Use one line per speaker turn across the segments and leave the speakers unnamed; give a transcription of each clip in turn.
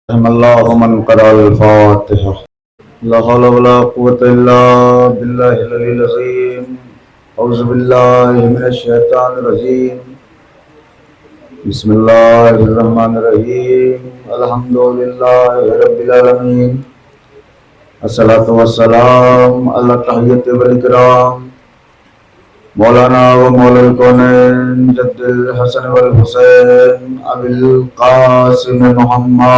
रहमल्लाहु मन क़रअल फ़ातिहा। ला हौला वला कुव्वता इल्ला बिल्लाहिल अलिय्यिल अज़ीम। औज़ु बिल्लाहि मिनश शैतानिर रजीम। बिस्मिल्लाहिर रहमानिर रहीम। अल्हम्दुलिल्लाहि रब्बिल आलमीन। अस्सलातु वस्सलाम अला तहिय्यति वल इकराम। मौलाना व मौलल कौनैन जद्दिल हसन वल हुसैन अबिल कासिम मोहम्मद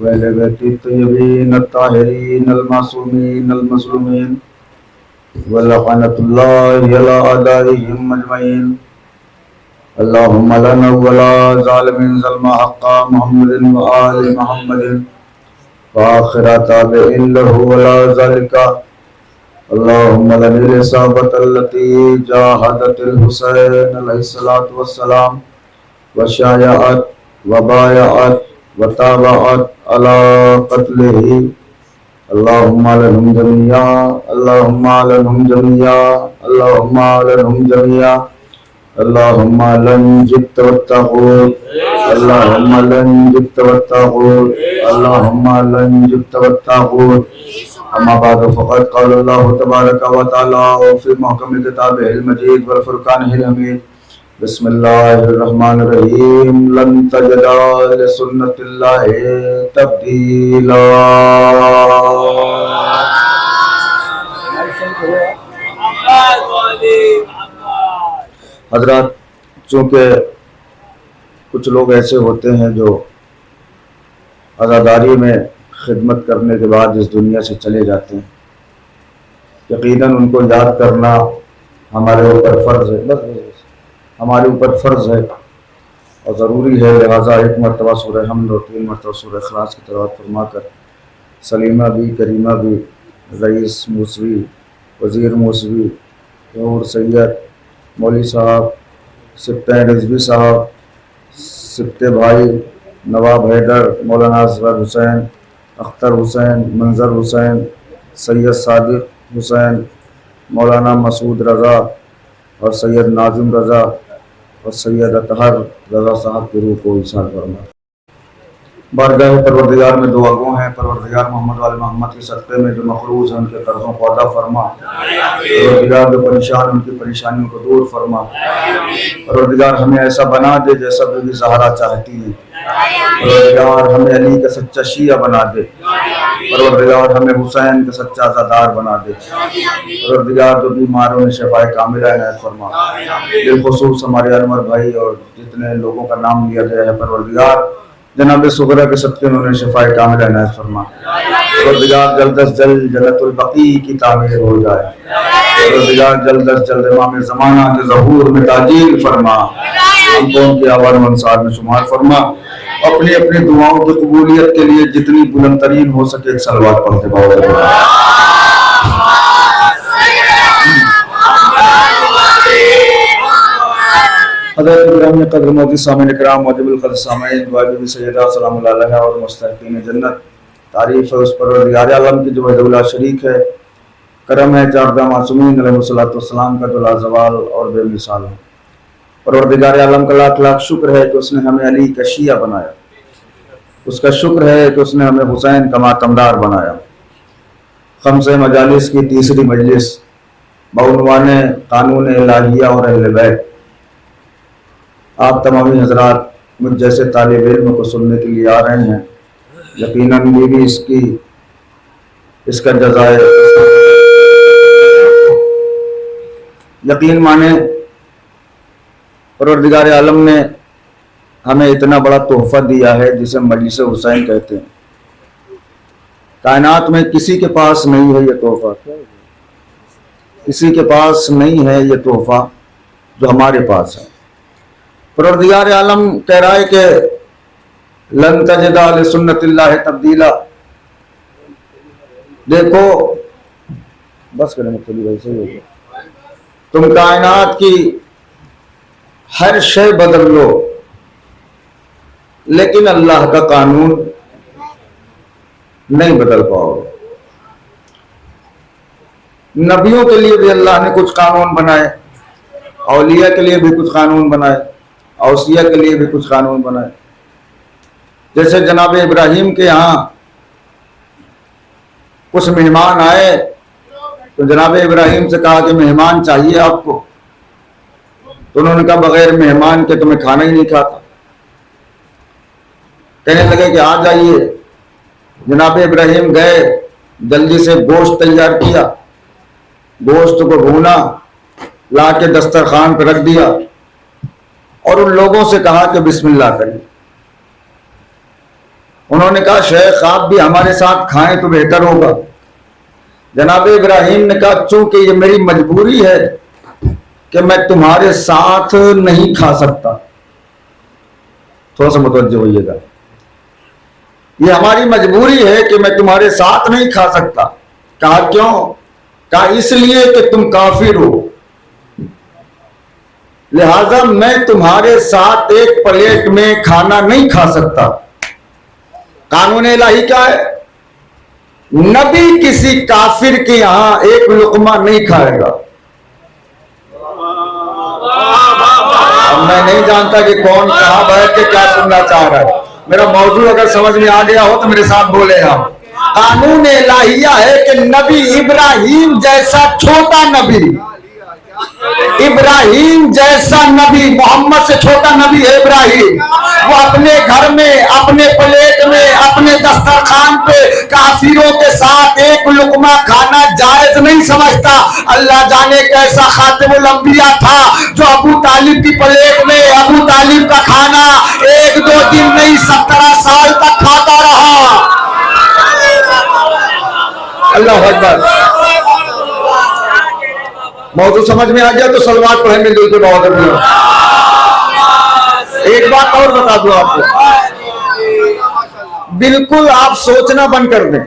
वहले बैती तय्यबीन अत्ताहिरीन अल मासूमीन अल मज़लूमीन व लअनतुल्लाहि अला अदाइहिम अजमईन। अल्लाहुम्मा ला नव्वला ज़ालिमीन ज़ल्मा हक़्क़ा मुहम्मदिन व आलि मुहम्मदिन व आखिरा ताबिईन लहु वला ज़ालिका। अल्लाहुम्मा लनिल इसाबतल्लती जाहदतिल हुसैन अलैहिस्सलातु वस्सलाम व शायअत व बायअत व ताबअत अला क़त्लिही। अल्लाहुम्मा लनहुम जमीआ अल्लाहुम्मा लनहुम जमीआ अल्लाहुम्मा लनहुम जमीआ अल्लाहुम्मा लन जिब्त वत्तागूत अल्लाहुम्मा लन जिब्त वत्तागूत अल्लाहुम्मा लन जिब्त वत्तागूत। अम्मा बाद फ़क़द क़ाल अल्लाहु तबारक व तआला फ़ी मुहकमिल किताबिहिल मजीद वल फ़ुरक़ानिहिल हमीद। बिस्मिल्लाहिर रहमानिर रहीम। लन तजिदा लिसुन्नतिल्लाहि तब्दीला। हज़रात, चूँकि कुछ लोग ऐसे होते हैं जो अज़ादारी में खिदमत करने के बाद इस दुनिया से चले जाते हैं, यकीनन उनको याद करना हमारे ऊपर फ़र्ज़ है। बस हमारे ऊपर फ़र्ज़ है और ज़रूरी है। लिहाजा एक मरतबा सूरह हमद और 3 मरतबा सूरह इख़लास की तिलावत फरमाकर सलीमा भी, करीमा भी, रईस मूसवी, वज़ीर मूसवी, और सैयद मौली साहब, सिप्ते रिजवी साहब, सिप्ते भाई नवाब हैदर, मौलाना असगर हुसैन, अख्तर हुसैन, मंजर हुसैन, सैयद सादिक हुसैन, मौलाना मसूद रज़ा और सैयद नाज़िम रज़ा और सैयद अतहर रज़ा साहब की रूह को इरशाद फरमा। बारगाह परवरदिगार में दुआ गो हैं, परवरदिगार मोहम्मद वाले मोहम्मद के सदक़े में जो मखरूज हैं उनके कर्ज़ों को अदा फरमा। परवरदिगार जो परेशान उनकी परेशानियों को दूर फरमा। परवरदिगार हमें ऐसा बना दे जैसा बीबी ज़हरा चाहती है। परवरदिगार हमें अली का सच्चा शिया बना दे। परवरदिगार हमें हुसैन का सच्चा आज़ादार बना दे। परवरदिगार जो बीमारों में शफ़ाए कामिला इनायत फरमा। बिलख़ुसूस हमारे अनवर भाई और जितने लोगों का नाम लिया गया है, परवरदिगार जनाब सुगरा के सदक़े में उन्हें शफ़ाए कामिला इनायत फरमा। परवरदिगार जल्द अज़ जल्द जन्नतुल बक़ी की तामीर हो जाए। परवरदिगार जल्द अज़ जल्द इमाम ज़माना के ज़हूर में ताजील फरमा। हमको उनके आवान मंसार में शुमार फरमा। अपनी अपनी दुआओं की कबूलियत के लिए जितनी बुलंद तरीन हो सके एक सलवात पढ़ते बाबा। हज़रत गिरामी क़द्र मोदी सामिन इकराम मौजूदुल क़द्र सामीन वाजिब सैयदा सलामुल अलैहा और मुस्तहिक़ीन जन्नत, तारीफ़ है उस परवरदिगार आलम की जो वहदहु ला शरीक है। करम है चारदा मासूमीन अलैहिस्सलातु वस्सलाम का जो लाज़वाल और बेमिसाल है। परवरदिगार आलम का लाख लाख शुक्र है कि उसने हमें अली का शिया बनाया। उसका शुक्र है कि उसने हमें हुसैन का मातमदार बनाया। खम्से मजालिस की तीसरी मजलिस बउनवान कानून इलाहिया और अहले बैत। आप तमामी हजरात मुझ जैसे तालिब इल्म को सुनने के लिए आ रहे हैं। यकीनन भी इसका जज़ाए यकीन माने परवरदिगार आलम ने हमें इतना बड़ा तोहफा दिया है जिसे मजलिस हुसैन कहते हैं। कायनात में किसी के पास नहीं है ये तोहफा, किसी के पास नहीं है ये तोहफा जो हमारे पास है। परवरदिगार आलम कह रहा है कि लन तजिदा लिसुन्नतिल्लाहि तब्दीला। देखो बस करें मुख्तली भाई, सही हो गया। तुम कायनात की हर शय बदल लो लेकिन अल्लाह का कानून नहीं बदल पाओगे। नबियों के लिए भी अल्लाह ने कुछ कानून बनाए औलिया के लिए भी कुछ कानून बनाए, औसिया के लिए भी कुछ कानून बनाए। जैसे जनाब इब्राहिम के यहाँ कुछ मेहमान आए तो जनाब इब्राहिम से कहा कि मेहमान चाहिए आपको, तो उन्होंने कहा बगैर मेहमान के तो मैं खाना ही नहीं खाता। कहने लगे कि आ जाइए। जनाब इब्राहिम गए, जल्दी से गोश्त तैयार किया, गोश्त को भूना, ला के दस्तरखान पर रख दिया और उन लोगों से कहा कि बिस्मिल्लाह करिए। उन्होंने कहा शेख आप भी हमारे साथ खाएं तो बेहतर होगा। जनाब इब्राहिम ने कहा चूंकि ये मेरी मजबूरी है कि मैं तुम्हारे साथ नहीं खा सकता। थोड़ा सा मुतवज्जो होइएगा, ये हमारी मजबूरी है कि मैं तुम्हारे साथ नहीं खा सकता। कहा क्यों? कहा इसलिए कि तुम काफिर हो, लिहाजा मैं तुम्हारे साथ एक प्लेट में खाना नहीं खा सकता। कानून इलाही क्या है? नबी किसी काफिर के यहां एक लुकमा नहीं खाएगा। अब मैं नहीं जानता कि कौन कहां बैठ के क्या सुनना चाह रहा है। मेरा मौजूद अगर समझ में आ गया हो तो मेरे साथ बोले हम। कानून इलाहिया है कि नबी इब्राहिम जैसा छोटा नबी, इब्राहिम जैसा नबी, मोहम्मद से छोटा नबी है इब्राहिम, वो अपने घर में, अपने प्लेट में, अपने दस्तरखान पे काफिरों के साथ एक लुकमा खाना जायज नहीं समझता। अल्लाह जाने कैसा खातिमुल अंबिया था जो अबू तालिब की प्लेट में अबू तालिब का खाना 1-2 दिन नहीं 17 साल तक खाता रहा। अल्लाह अकबर। मौजूद समझ में आ गया तो सलवार पढ़े मिलजुल के बहुत। एक बात और बता दूं आपको, बिल्कुल आप सोचना बंद कर दें,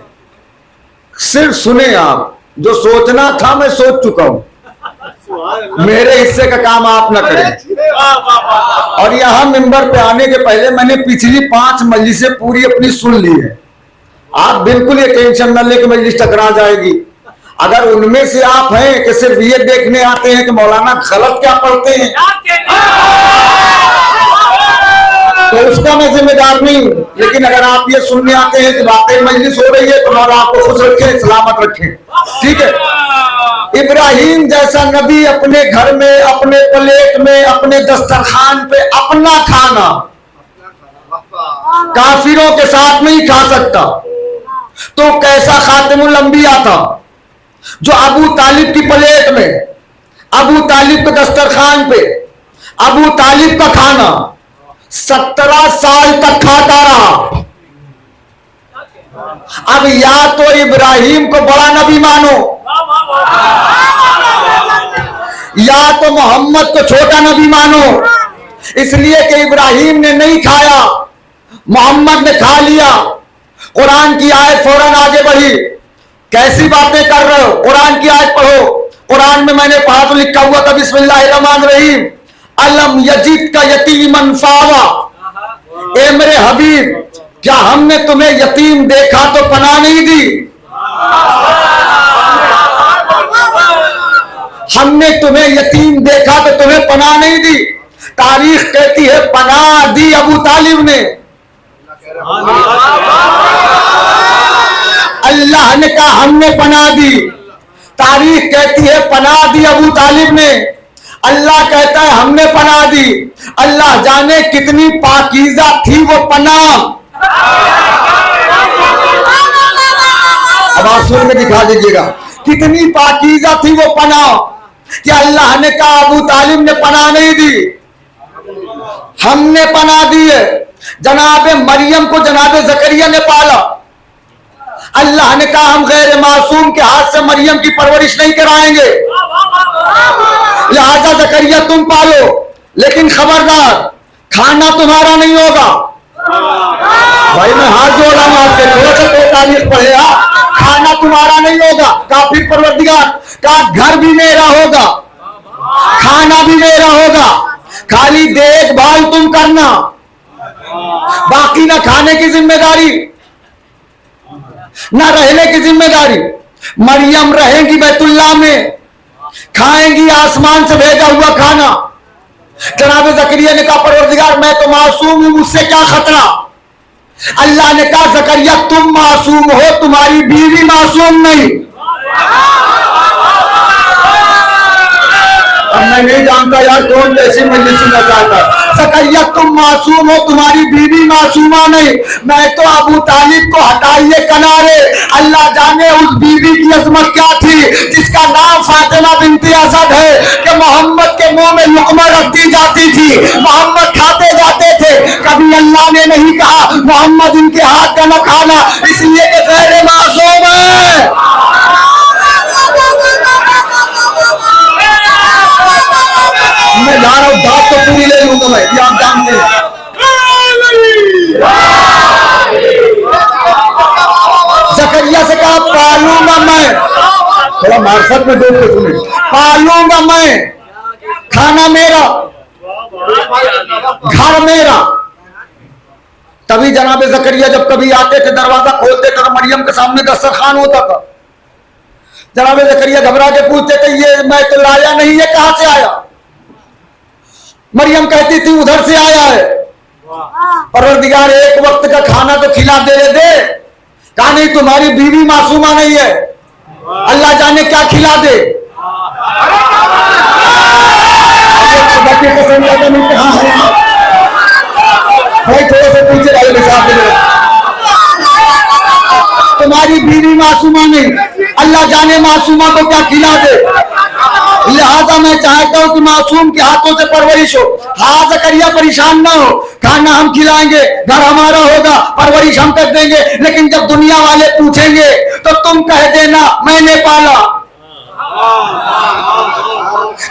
सिर्फ सुने। आप जो सोचना था मैं सोच चुका हूं, मेरे हिस्से का काम आप ना करें। और यहां मिंबर पे आने के पहले मैंने पिछली 5 मजलिसें पूरी अपनी सुन ली है। आप बिल्कुल ये टेंशन न ले कि मजलिस टकरा जाएगी। अगर उनमें से आप हैं कि सिर्फ ये देखने आते हैं कि मौलाना गलत क्या पढ़ते हैं, तो उसका मैं जिम्मेदार नहीं। लेकिन अगर आप ये सुनने आते हैं कि वाकई मजलिस हो रही है तो मौला आपको खुश रखे, सलामत रखे। ठीक है। इब्राहिम जैसा नबी अपने घर में, अपने प्लेट में, अपने दस्तरखान पे अपना खाना काफिरों के साथ नहीं खा सकता, तो कैसा खातिमुल अंबिया था जो अबू तालिब की प्लेट में, अबू तालिब के दस्तरखान पे अबू तालिब का खाना 17 साल तक खाता रहा। अब या तो इब्राहिम को बड़ा नबी मानो या तो मोहम्मद को छोटा नबी मानो। इसलिए कि इब्राहिम ने नहीं खाया, मोहम्मद ने खा लिया। कुरान की आयत फौरन आगे बढ़ी। कैसी बातें कर रहे हो? कुरान की आयत पढ़ो। कुरान में मैंने पढ़ा तो लिखा हुआ था बिस्मिल्लाहिर्रहमानिर्रहीम, अलम यजीद का यतीमन फावा। ए मेरे हबीब, क्या हमने तुम्हें यतीम देखा तो पनाह नहीं दी? हमने तुम्हें यतीम देखा तो तुम्हें पनाह नहीं दी? तारीख कहती है पनाह दी अबू तालिब ने। अल्लाह ने कहा हमने पनाह दी। तारीख कहती है पनाह दी अबू तालिब ने। अल्लाह कहता है हमने पनाह दी। अल्लाह जाने कितनी पाकीज़ा थी वो पनाह। अब आप सुन के दिखा दीजिएगा कितनी पाकीज़ा थी वो पनाह कि अल्लाह ने कहा अबू तालिब ने पनाह नहीं दी, हमने पनाह दी है। जनाबे मरियम को जनाबे जकरिया ने पाला। अल्लाह ने कहा हम गैर मासूम के हाथ से मरियम की परवरिश नहीं कराएंगे, लिहाजा जकरिया तुम पालो, लेकिन खबरदार खाना तुम्हारा नहीं होगा। भाई मैं हाथ जोड़ रहा हूं आपके, थोड़ा सा तो तारीख पढ़े। खाना तुम्हारा नहीं होगा। काफिर परवरदिगार का घर भी मेरा होगा, खाना भी मेरा होगा, खाली देखभाल तुम करना, बाकी ना खाने की जिम्मेदारी ना रहने की जिम्मेदारी। मरियम रहेंगी बैतुल्लाह में, खाएंगी आसमान से भेजा हुआ खाना। जनाब जकरिया ने कहा परवरदिगार मैं तो मासूम हूं, मुझसे क्या खतरा। अल्लाह ने कहा जकरिया तुम मासूम हो, तुम्हारी बीवी मासूम नहीं। अब मैं नहीं जानता यार कौन कैसी मजलिस सुनना चाहता है। जकरिया तुम मासूम हो, तुम्हारी बीवी मासूमा नहीं। मैं तो अबू तालिब को हटाइए किनारे, अल्लाह जाने उस बीवी की अजमत क्या थी जिसका नाम फातिमा बिनती असद है कि मोहम्मद के मुंह में लुकमा रख दी जाती थी, मोहम्मद खाते जाते थे। कभी अल्लाह ने नहीं कहा मोहम्मद इनके हाथ का न खाना, इसलिए कि गैर मासूम है। मैं जा रहा हूं, बात तो पूरी ले लूंगा मैं, ये आप जानते हैं। जकरिया से कहा पालूंगा मैं, थोड़ा मार्फत में दो सुने, पालूंगा मैं, खाना मेरा, घर मेरा। तभी जनाब जकरिया जब कभी आते थे दरवाजा खोलते थे तो मरियम के सामने दस्तरखान होता था। जनाब जकरिया घबरा के पूछते थे ये मैं तो लाया नहीं, ये कहां से आया। मरियम कहती थी उधर से आया है। परवरदिगार एक वक्त का खाना तो खिला दे। कहा नहीं तुम्हारी बीवी मासूमा नहीं है, अल्लाह जाने क्या खिला दे। भाई थोड़े से पीछे तुम्हारी बीवी मासूमा नहीं, अल्लाह जाने मासूमा को क्या खिला दे। लिहाजा मैं चाहता हूं कि मासूम के हाथों से परवरिश हो। हाँ जकरिया परेशान ना हो, खाना हम खिलाएंगे, घर हमारा होगा, परवरिश हम कर देंगे, लेकिन जब दुनिया वाले पूछेंगे तो तुम कह देना मैंने पाला।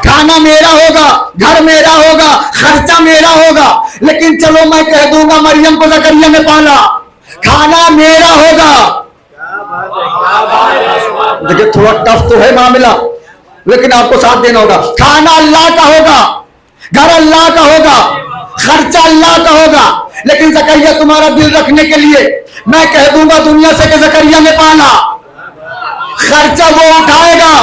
खाना मेरा होगा, घर मेरा होगा, खर्चा मेरा होगा, लेकिन चलो मैं कह दूंगा मरियम को जकरिया ने पाला, खाना मेरा होगा। देखिए थोड़ा टफ तो है मामला, लेकिन आपको साथ देना होगा। खाना अल्लाह का होगा, घर अल्लाह का होगा, खर्चा अल्लाह का होगा, लेकिन जकरिया तुम्हारा दिल रखने के लिए मैं कह दूंगा दुनिया से कि जकरिया ने पाला। खर्चा वो उठाएगा,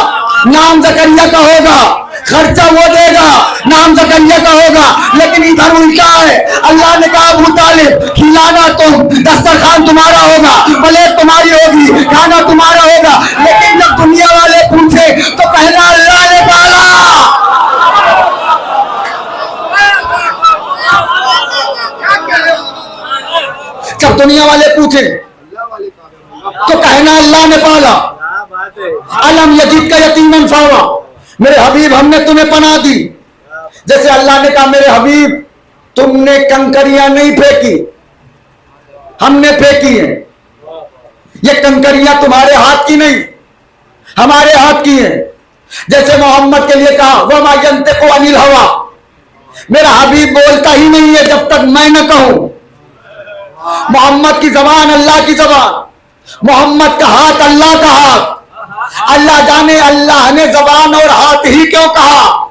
नाम जकरिया का होगा, खर्चा वो देगा, नाम जकरिया का होगा। लेकिन इधर उल्टा है, अल्लाह ने कहा अबू तालिब खिलाना तुम, दस्तरखान तुम्हारा होगा, प्लेट तुम्हारी होगी, खाना तुम्हारा होगा, लेकिन जब दुनिया वाले पूछे तो कहना अल्लाह ने पाला। जब दुनिया वाले पूछे तो कहना अल्लाह ने पाला। अलम यजीद का यतीमन फावा, मेरे हबीब हमने तुम्हें पनाह दी। जैसे अल्लाह ने कहा मेरे हबीब तुमने कंकरियां नहीं फेंकी, हमने फेंकी है। ये कंकरियां तुम्हारे हाथ की नहीं, हमारे हाथ की हैं। जैसे मोहम्मद के लिए कहा वमा यंतिकु अनिल हवा, मेरा हबीब बोलता ही नहीं है जब तक मैं न कहूं। मोहम्मद की जबान अल्लाह की जबान, मोहम्मद का हाथ अल्लाह का हाथ। अल्लाह जाने अल्लाह ने जबान और हाथ ही क्यों कहा।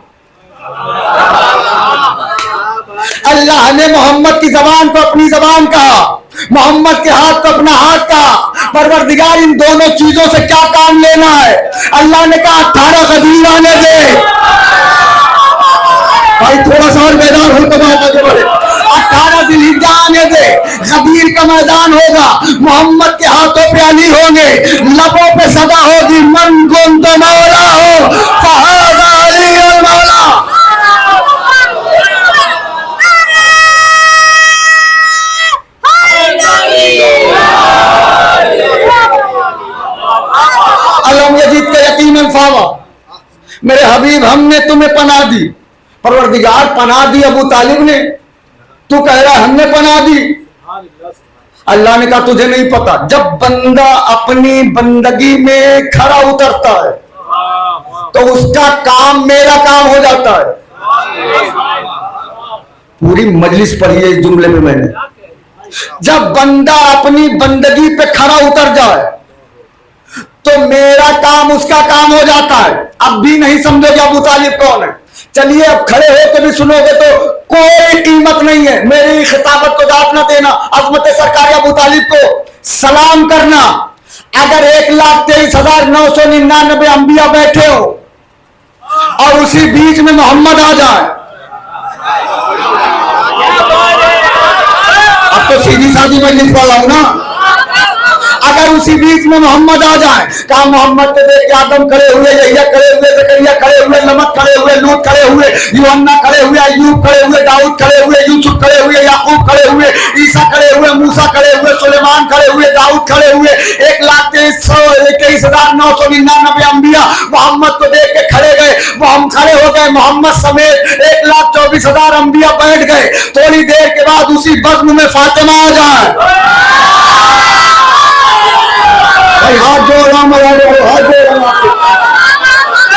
अल्लाह ने मोहम्मद की जबान को अपनी जबान कहा, मोहम्मद के हाथ को अपना हाथ कहा। परवरदिगार इन दोनों चीजों से क्या काम लेना है। अल्लाह ने कहा 18 गदीर आने दे। भाई थोड़ा सा और मैदान हो तो बात आगे बढ़े। 18 जिलहिज्जा आने दे, गदीर का मैदान होगा, मोहम्मद के हाथों पे अली होंगे, लबों पे सदा होगी मन कुंत मौला हो फहाजा अली और मौला। अलम यजीद का यतीमन फावा, मेरे हबीब हमने तुम्हें पनाह दी। परवरदिगार पनाह दी अबू तालिब ने, तू कह रहा हमने पनाह दी। अल्लाह ने कहा तुझे नहीं पता, जब बंदा अपनी बंदगी में खरा उतरता है तो उसका काम मेरा काम हो जाता है। पूरी मजलिस पढ़ी है इस जुमले में मैंने। जब बंदा अपनी बंदगी पे खरा उतर जाए तो मेरा काम उसका काम हो जाता है। अब भी नहीं समझोगे अबू तालिब कौन है। चलिए अब खड़े हो के भी सुनोगे तो कोई कीमत नहीं है। मेरी खिताबत को दाद न देना, अजमत सरकार अबू तालिब को सलाम करना। अगर 1,23,999 अंबिया बैठे हो और उसी बीच में मोहम्मद आ जाए। अब तो सीधी सादी मजलिस पढ़ रहा हूं ना। अगर उसी बीच में मोहम्मद आ जाए, कहा मोहम्मद को देख के आदम खड़े हुए, यहिया खड़े हुए, जकरिया खड़े हुए, नमक खड़े हुए, लूत खड़े हुए, यूहन्ना खड़े हुए, अय्यूब खड़े हुए, दाऊद खड़े हुए, यूसुफ खड़े हुए, याकूब खड़े हुए, ईसा खड़े हुए, मूसा खड़े हुए, सुलेमान खड़े हुए, दाऊद खड़े हुए, 1,23,999 अंबिया मोहम्मद को देख के खड़े गए, हम खड़े हो गए, मोहम्मद समेत 1,24,000 अंबिया बैठ गए। थोड़ी देर के बाद उसी बज़्म में फातिमा आ जाए। हाथ जोड़ रहा हूं, हाथ जोड़ रहा हूं।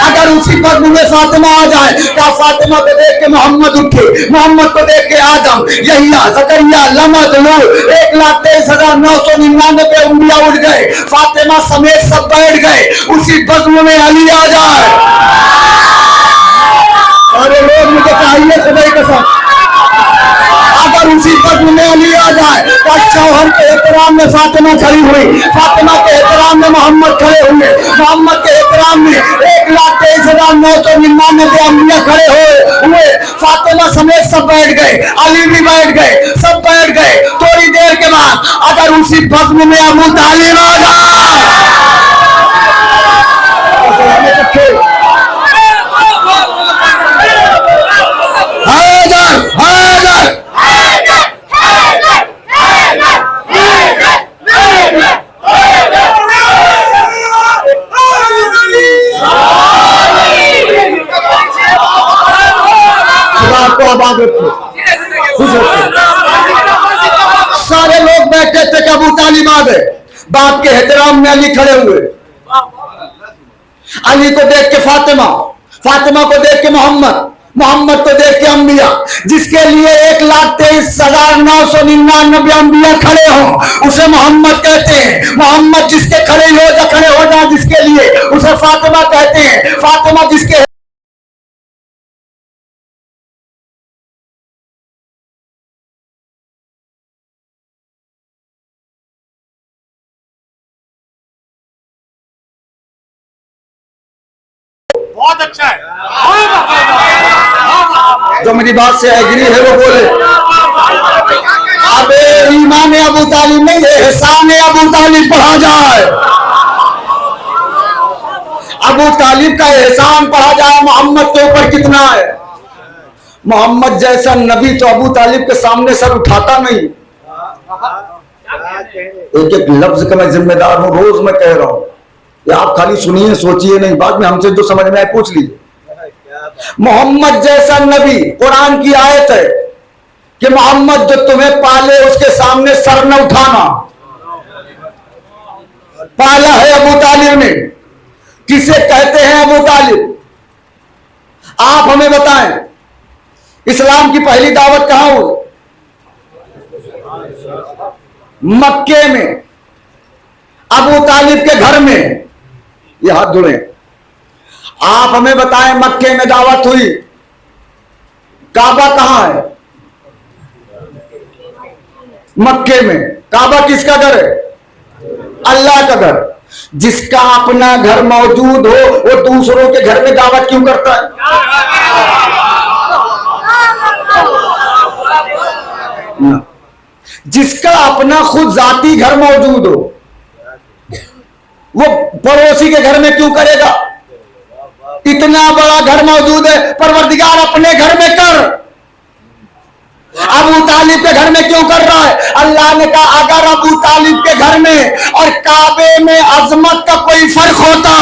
अगर उसी पर में फातिमा आ जाए, क्या फातिमा को देख के मोहम्मद उठे, मोहम्मद को देख के आदम, यहिया, जकरिया, लमद, नूह, 1,23,999 अंबिया उठ गए, फातिमा समेत सब बैठ गए। उसी बज़्म में अली आ जाए। सारे लोग मुझे चाहिए खुदा की कसम, अगर उसी बज़्म में अली आ जाए, तो शौहर के एहतराम में फातिमा खड़ी हुई, फातिमा के एहतराम में मोहम्मद खड़े हुए, मोहम्मद के एहतराम में 1,23,999 अंबिया खड़े हुए, फातिमा समेत सब बैठ गए, अली भी बैठ गए, सब बैठ गए। थोड़ी देर के बाद अगर उसी बज़्म में अबू तालिब आ जाए, सारे लोग बैठे थे कि अबू तालिब आ गए। बाप के एहतराम में अली खड़े हुए, अली को देख के फातिमा, फातिमा को देख के मोहम्मद, मोहम्मद को देख के अंबिया। जिसके लिए 1,23,999 अंबिया खड़े हों उसे मोहम्मद कहते हैं। मोहम्मद जिसके खड़े हो जा जिसके लिए, उसे फातिमा कहते हैं। फातिमा जिसके
बहुत अच्छा है।
जो मेरी बात से एग्री है वो बोले। अब ईमान अबू तालिब नहीं, एहसान अबू तालिब पढ़ा जाए, अबू तालिब का एहसान पढ़ा जाए मोहम्मद के ऊपर कितना है। मोहम्मद जैसा नबी तो अबू तालिब के सामने सर उठाता नहीं। एक एक लफ्ज का मैं जिम्मेदार हूं, रोज मैं कह रहा हूं, आप खाली सुनिए सोचिए नहीं, बाद में हमसे जो समझ में आए पूछ लीजिए। मोहम्मद जैसा नबी, कुरान की आयत है कि मोहम्मद जो तुम्हें पाले उसके सामने सर न उठाना। पाला है अबू तालिब ने। किसे कहते हैं अबू तालिब? आप हमें बताएं, इस्लाम की पहली दावत कहां हुई? मक्के में, अबू तालिब के घर में। ये हाथ जुड़े। आप हमें बताएं, मक्के में दावत हुई, काबा कहां है? मक्के में। काबा किसका घर है? अल्लाह का घर। जिसका अपना घर मौजूद हो वो दूसरों के घर में दावत क्यों करता है? ना। जिसका अपना खुद जाती घर मौजूद हो वो पड़ोसी के घर में क्यों करेगा? इतना बड़ा घर मौजूद है, परवरदिगार अपने घर में कर। अबू तालिब के घर में क्यों कर रहा है? अल्लाह ने कहा अगर अबू तालिब के घर में और काबे में अजमत का कोई फर्क होता,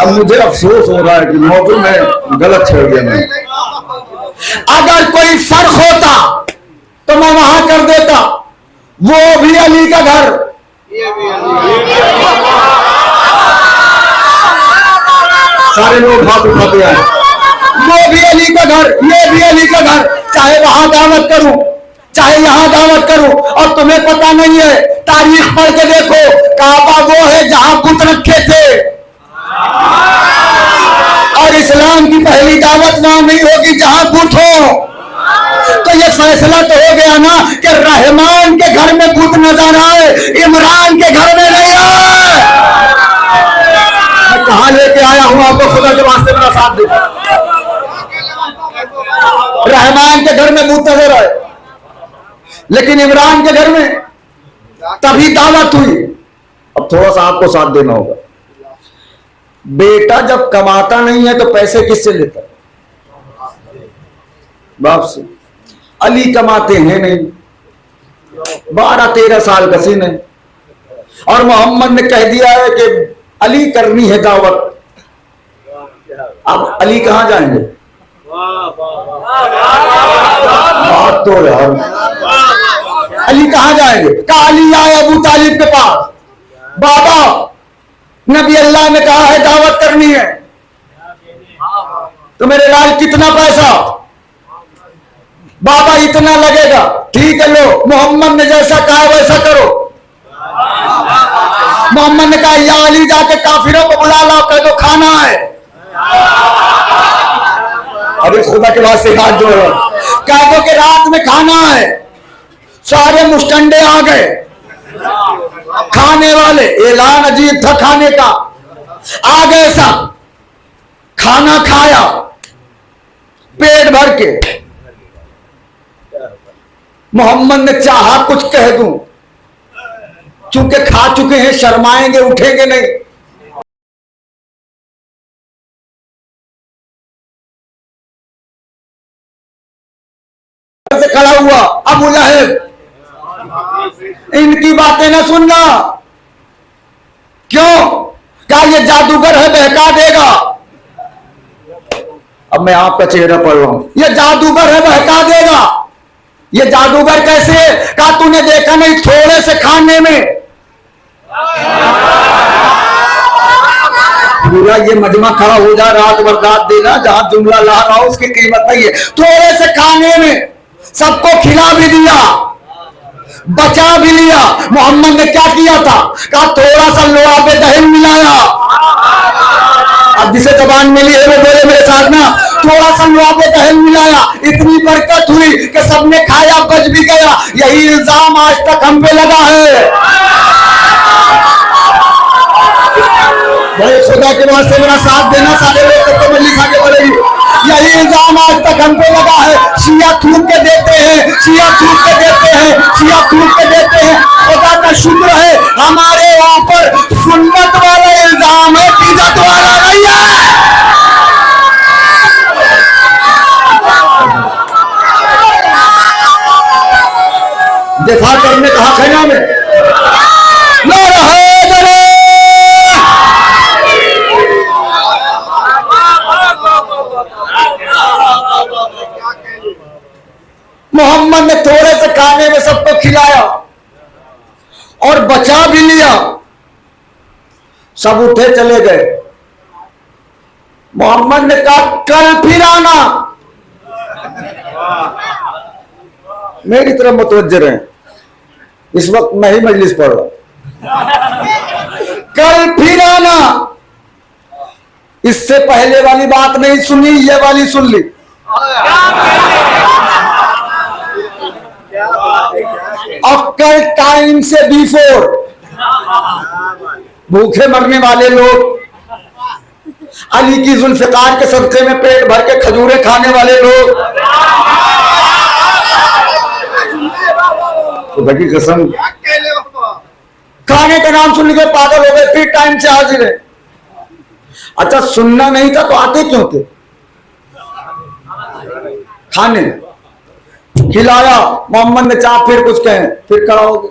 अब मुझे अफसोस हो रहा है कि मौजूद में गलत छेड़ दिया मैं। अगर कोई फर्क होता तो मैं वहां कर देता। वो भी अली का घर, सारे लोग हाथ उठाते हैं। वो भी अली का घर, ये भी अली का घर। चाहे वहां दावत करूं, चाहे यहां दावत करूं, और तुम्हें पता नहीं है, तारीख पढ़ के देखो, काबा वो है जहां बुत रखे थे। और इस्लाम की पहली दावत वहां नहीं होगी जहां बुत हो। तो ये फैसला तो हो गया ना कि रहमान के घर में बुत नजर आए, इमरान के घर में नहीं आए। कहां लेके आया हूं आपको, खुदा के वास्ते मेरा साथ दे। रहमान के घर में मुंतजर है, लेकिन इमरान के घर में तभी दावत हुई। अब थोड़ा सा आपको साथ देना होगा। बेटा जब कमाता नहीं है तो पैसे किससे लेता? बाप से। अली कमाते हैं नहीं, 12-13 साल का सीन है, और मोहम्मद ने कह दिया है कि अली करनी है दावत। अब अली कहां जाएंगे? बात तो यार, अली कहां जाएंगे? कहा अली आए अबू तालिब के पास, बाबा नबी अल्लाह ने कहा है दावत करनी है, तो मेरे लाल कितना पैसा? बाबा इतना लगेगा। ठीक है लो, मोहम्मद ने जैसा कहा वैसा करो। मोहम्मद ने कहा या अली जाके काफिरों को बुला लाओ, कह दो खाना है। अभी खुदा के वास्ते हाथ जोड़ो, कह दो कि रात में खाना है। सारे मुस्टंडे आ गए, खाने वाले, ऐलान अजीब था खाने का, आ गए सब, खाना खाया पेट भर के। मोहम्मद ने चाहा कुछ कह दूं, चूंकि खा चुके हैं, शर्माएंगे, उठेंगे नहीं। से खड़ा हुआ अबू लहब, इनकी बातें ना सुनना। क्यों? क्या ये जादूगर है, बहका देगा। अब मैं आपका चेहरा पढ़ रहा हूं, ये जादूगर है, बहका देगा। ये जादूगर कैसे? कहा तूने देखा नहीं, थोड़े से खाने में पूरा ये मजमा खड़ा हो जा, रात बर्दात देना, जहां जुमला ला रहा हूं उसकी कीमत नहीं है। थोड़े से खाने में सबको खिला भी दिया, बचा भी लिया। मोहम्मद ने क्या किया था? कहा थोड़ा सा लोहा पे दहन मिलाया। अब जिसे जबान मिली है वो बोले मेरे साथ ना, थोड़ा सा लोहा पे दहन मिलाया, इतनी बरकत हुई कि सबने खाया, बच भी गया। यही इल्जाम आज तक हम पे लगा है। भाई खुदा के वास्ते मेरा साथ देना, सारे लोग तो मिली आगे बढ़ेगी। यही इल्जाम आज तक हम पे लगा है। शिया थूक के देते हैं, शिया थूक के देते हैं, शिया थूक के देते हैं। खुदा का शुक्र है हमारे ऊपर सुन्नत वाला इल्जाम है, बिदअत वाला नहीं है। दिफा करने कहा खैना में मोहम्मद ने थोड़े से खाने में सबको खिलाया और बचा भी लिया। सब उठे चले गए। मोहम्मद ने कहा कल फिर आना। मेरी तरफ मुतवज्जह रहे, इस वक्त मैं ही मजलिस पढ़ रहा। कल फिर आना। इससे पहले वाली बात नहीं सुनी, ये वाली सुन ली। अब कल टाइम से बिफोर भूखे मरने वाले लोग, अली की जुल्फिकार के सदके में पेट भर के खजूरें खाने वाले लोग, खुदा की कसम खाने का नाम सुन के पागल हो गए, फिर टाइम से हाजिर है। अच्छा सुनना नहीं था तो आते क्यों थे? खाने खिलाया। मोहम्मद ने चाह फिर कुछ कहे, फिर खड़ा हो गया,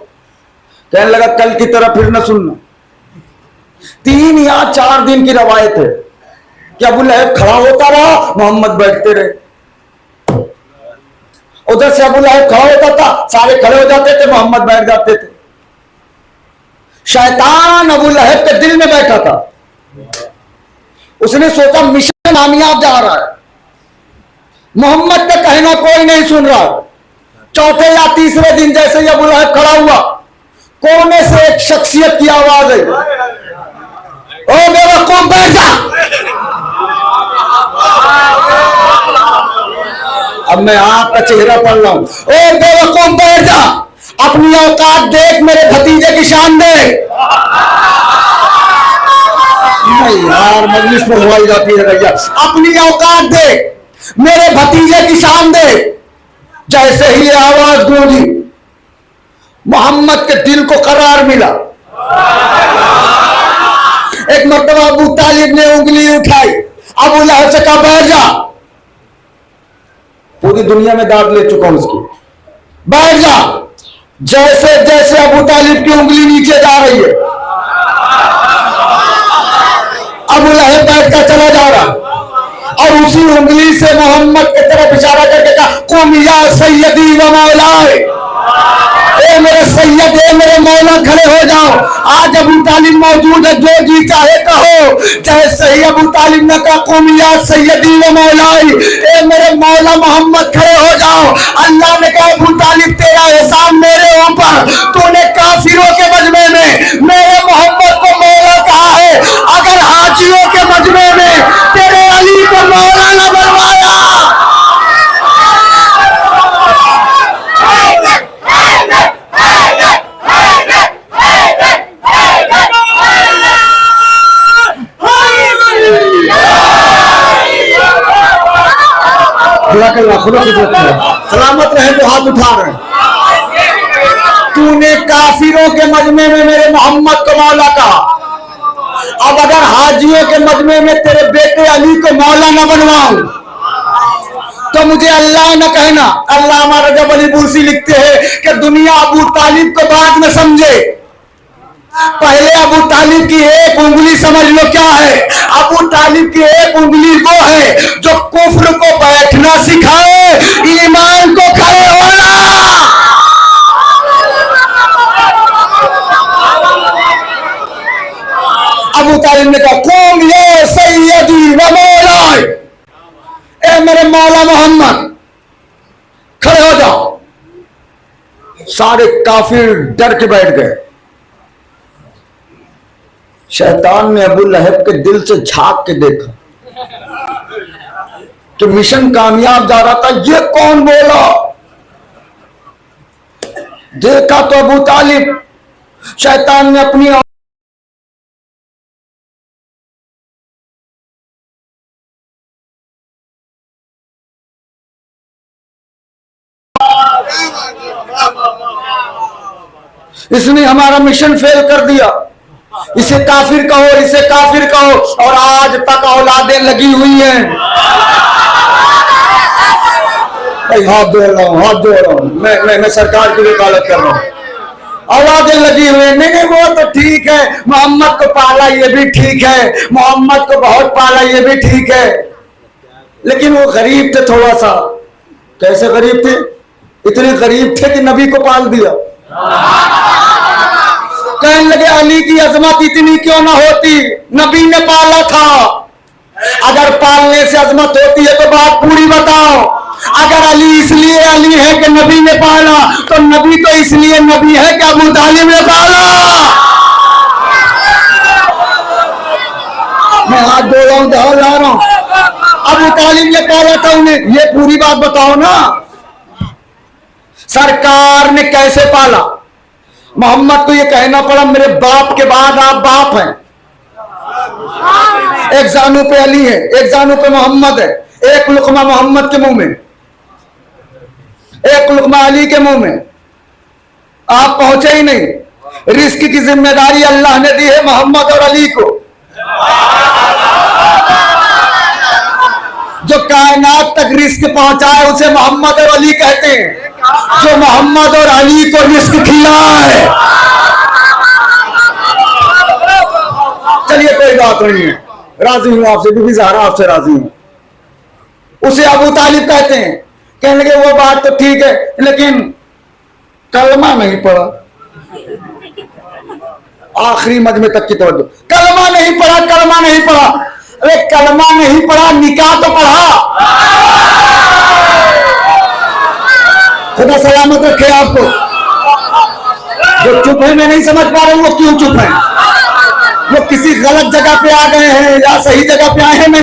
कहने लगा कल की तरह फिर न सुनना। 3 या 4 दिन की रवायत है कि अबू लहब खड़ा होता रहा, मोहम्मद बैठते रहे। उधर से अबू लहब खड़ा होता था, सारे खड़े हो जाते थे, मोहम्मद बैठ जाते थे। शैतान अबू लहब के दिल में बैठा था। उसने सोचा मिशन कामयाब जा रहा है, मोहम्मद का कहना कोई नहीं सुन रहा। चौथे या तीसरे दिन जैसे ही अबू लहब खड़ा हुआ, कोने से एक शख्सियत की आवाज आई, ओ बेवकूफ बैठ जा। अब मैं आपका चेहरा पढ़ रहा हूं, ओ बेवकूफ बैठ जा, अपनी औकात देख, मेरे भतीजे की शान देख। नहीं यार, मजलिस में हुआ जाती है भैया। अपनी औकात दे, मेरे भतीजे की शान दे। जैसे ही ये आवाज गूंजी, मोहम्मद के दिल को करार मिला। एक मर्तबा अबू तालिब ने उंगली उठाई, अबू लहब से कहा बैठ जा, पूरी दुनिया में दाद ले चुका हूं उसकी, बैठ जा। जैसे जैसे अबू तालिब की उंगली नीचे जा रही है, अबू लहब बैठता चला जा रहा, और उसी उंगली से मोहम्मद की तरफ इशारा करके कहा कुम या सैयदी व मौलाए, ए मेरे सैयद, ए मेरे मौला खड़े हो जाओ। आज अबू तालिब मौजूद है, जो जी चाहे कहो। जैसे ही अबू तालिब ने कहा कुम या सैयदी व मौलाई, ए मेरे मौला मोहम्मद खड़े हो जाओ। अल्लाह ने कहा अबू तालिब तेरा एहसान मेरे ऊपर, तूने काफिरों के मजमे में मेरे मोहम्मद को मौला कहा है, अगर हाजियों के मजमे में तेरे अली को मौला न बनवाया। सलामत रहे जो हाथ उठा रहे हैं। तूने काफिरों के मजमे में मेरे मोहम्मद को मौला कहा, अब अगर हाजियों के मजमे में तेरे बेटे अली को मौला न बनवाऊं तो मुझे अल्लाह न कहना। अल्लाह हमारा जब अली बुर्सी लिखते हैं कि दुनिया अबू तालिब को बाद में समझे, पहले अबू तालिब की एक उंगली समझ लो क्या है। अबू तालिब की एक उंगली वो है जो कुफ्र को बैठना सिखाए, ईमान को खड़े होना। अबू तालिब ने कहा कुम ये सैयदी व मौलाए, ए मेरे मौला मोहम्मद खड़े हो जाओ। सारे काफिर डर के बैठ गए। शैतान ने अबू लहब के दिल से झांक के देखा कि मिशन कामयाब जा रहा था, ये कौन बोला। देखा तो अबू तालिब, शैतान ने अपनी इसने हमारा मिशन फेल कर दिया, इसे काफिर कहो, इसे काफिर कहो, और आज तक औलादें लगी हुई हैं। भाई हाथ जोड़ रहा हूँ, हाथ जोड़ रहा हूँ, मैं सरकार की वकालत कर रहा हूँ। औलादें लगी हुई हैं। नहीं नहीं वो तो ठीक है, मोहम्मद को पाला ये भी ठीक है, मोहम्मद को बहुत पाला ये भी ठीक है, लेकिन वो गरीब थे थोड़ा सा। कैसे गरीब थे? इतने गरीब थे कि नबी को पाल दिया। कहने लगे अली की अजमत इतनी क्यों ना होती, नबी ने पाला था। अगर पालने से अजमत होती है तो बात पूरी बताओ। अगर अली इसलिए अली है कि नबी ने पाला, तो नबी तो इसलिए नबी है कि अबू तालिब ने पाला। मैं हाथ धो रहा हूं, ला रहा हूं। अबू तालिब ने पाला था उन्हें, ये पूरी बात बताओ ना। सरकार ने कैसे पाला? मोहम्मद को यह कहना पड़ा मेरे बाप के बाद आप बाप हैं। एक जानू पे अली है, एक जानू पे मोहम्मद है। एक लुकमा मोहम्मद के मुंह में, एक लुकमा अली के मुंह में। आप पहुंचे ही नहीं। रिस्क की जिम्मेदारी अल्लाह ने दी है मोहम्मद और अली को। जो कायनात तक रिस्क पहुंचाए उसे मोहम्मद और अली कहते हैं। जो मोहम्मद और अली को रिस्क खिलाए, चलिए कोई बात नहीं है, राजी हूं आपसे, बीबी ज़हरा आपसे राजी हूं। उसे अबू तालिब कहते हैं। कहने लगे वो बात तो ठीक है, लेकिन कलमा नहीं पढ़ा। आखिरी मजमे तक की तवज्जो, कलमा नहीं पढ़ा, कलमा नहीं पढ़ा। अरे कलमा नहीं पढ़ा, निकाह तो पढ़ा। खुदा सलामत रखे आपको। जो चुप है, मैं नहीं समझ पा रहा हूं वो क्यों चुप है। वो किसी गलत जगह पे आ गए हैं या सही जगह पे आए हैं, मैं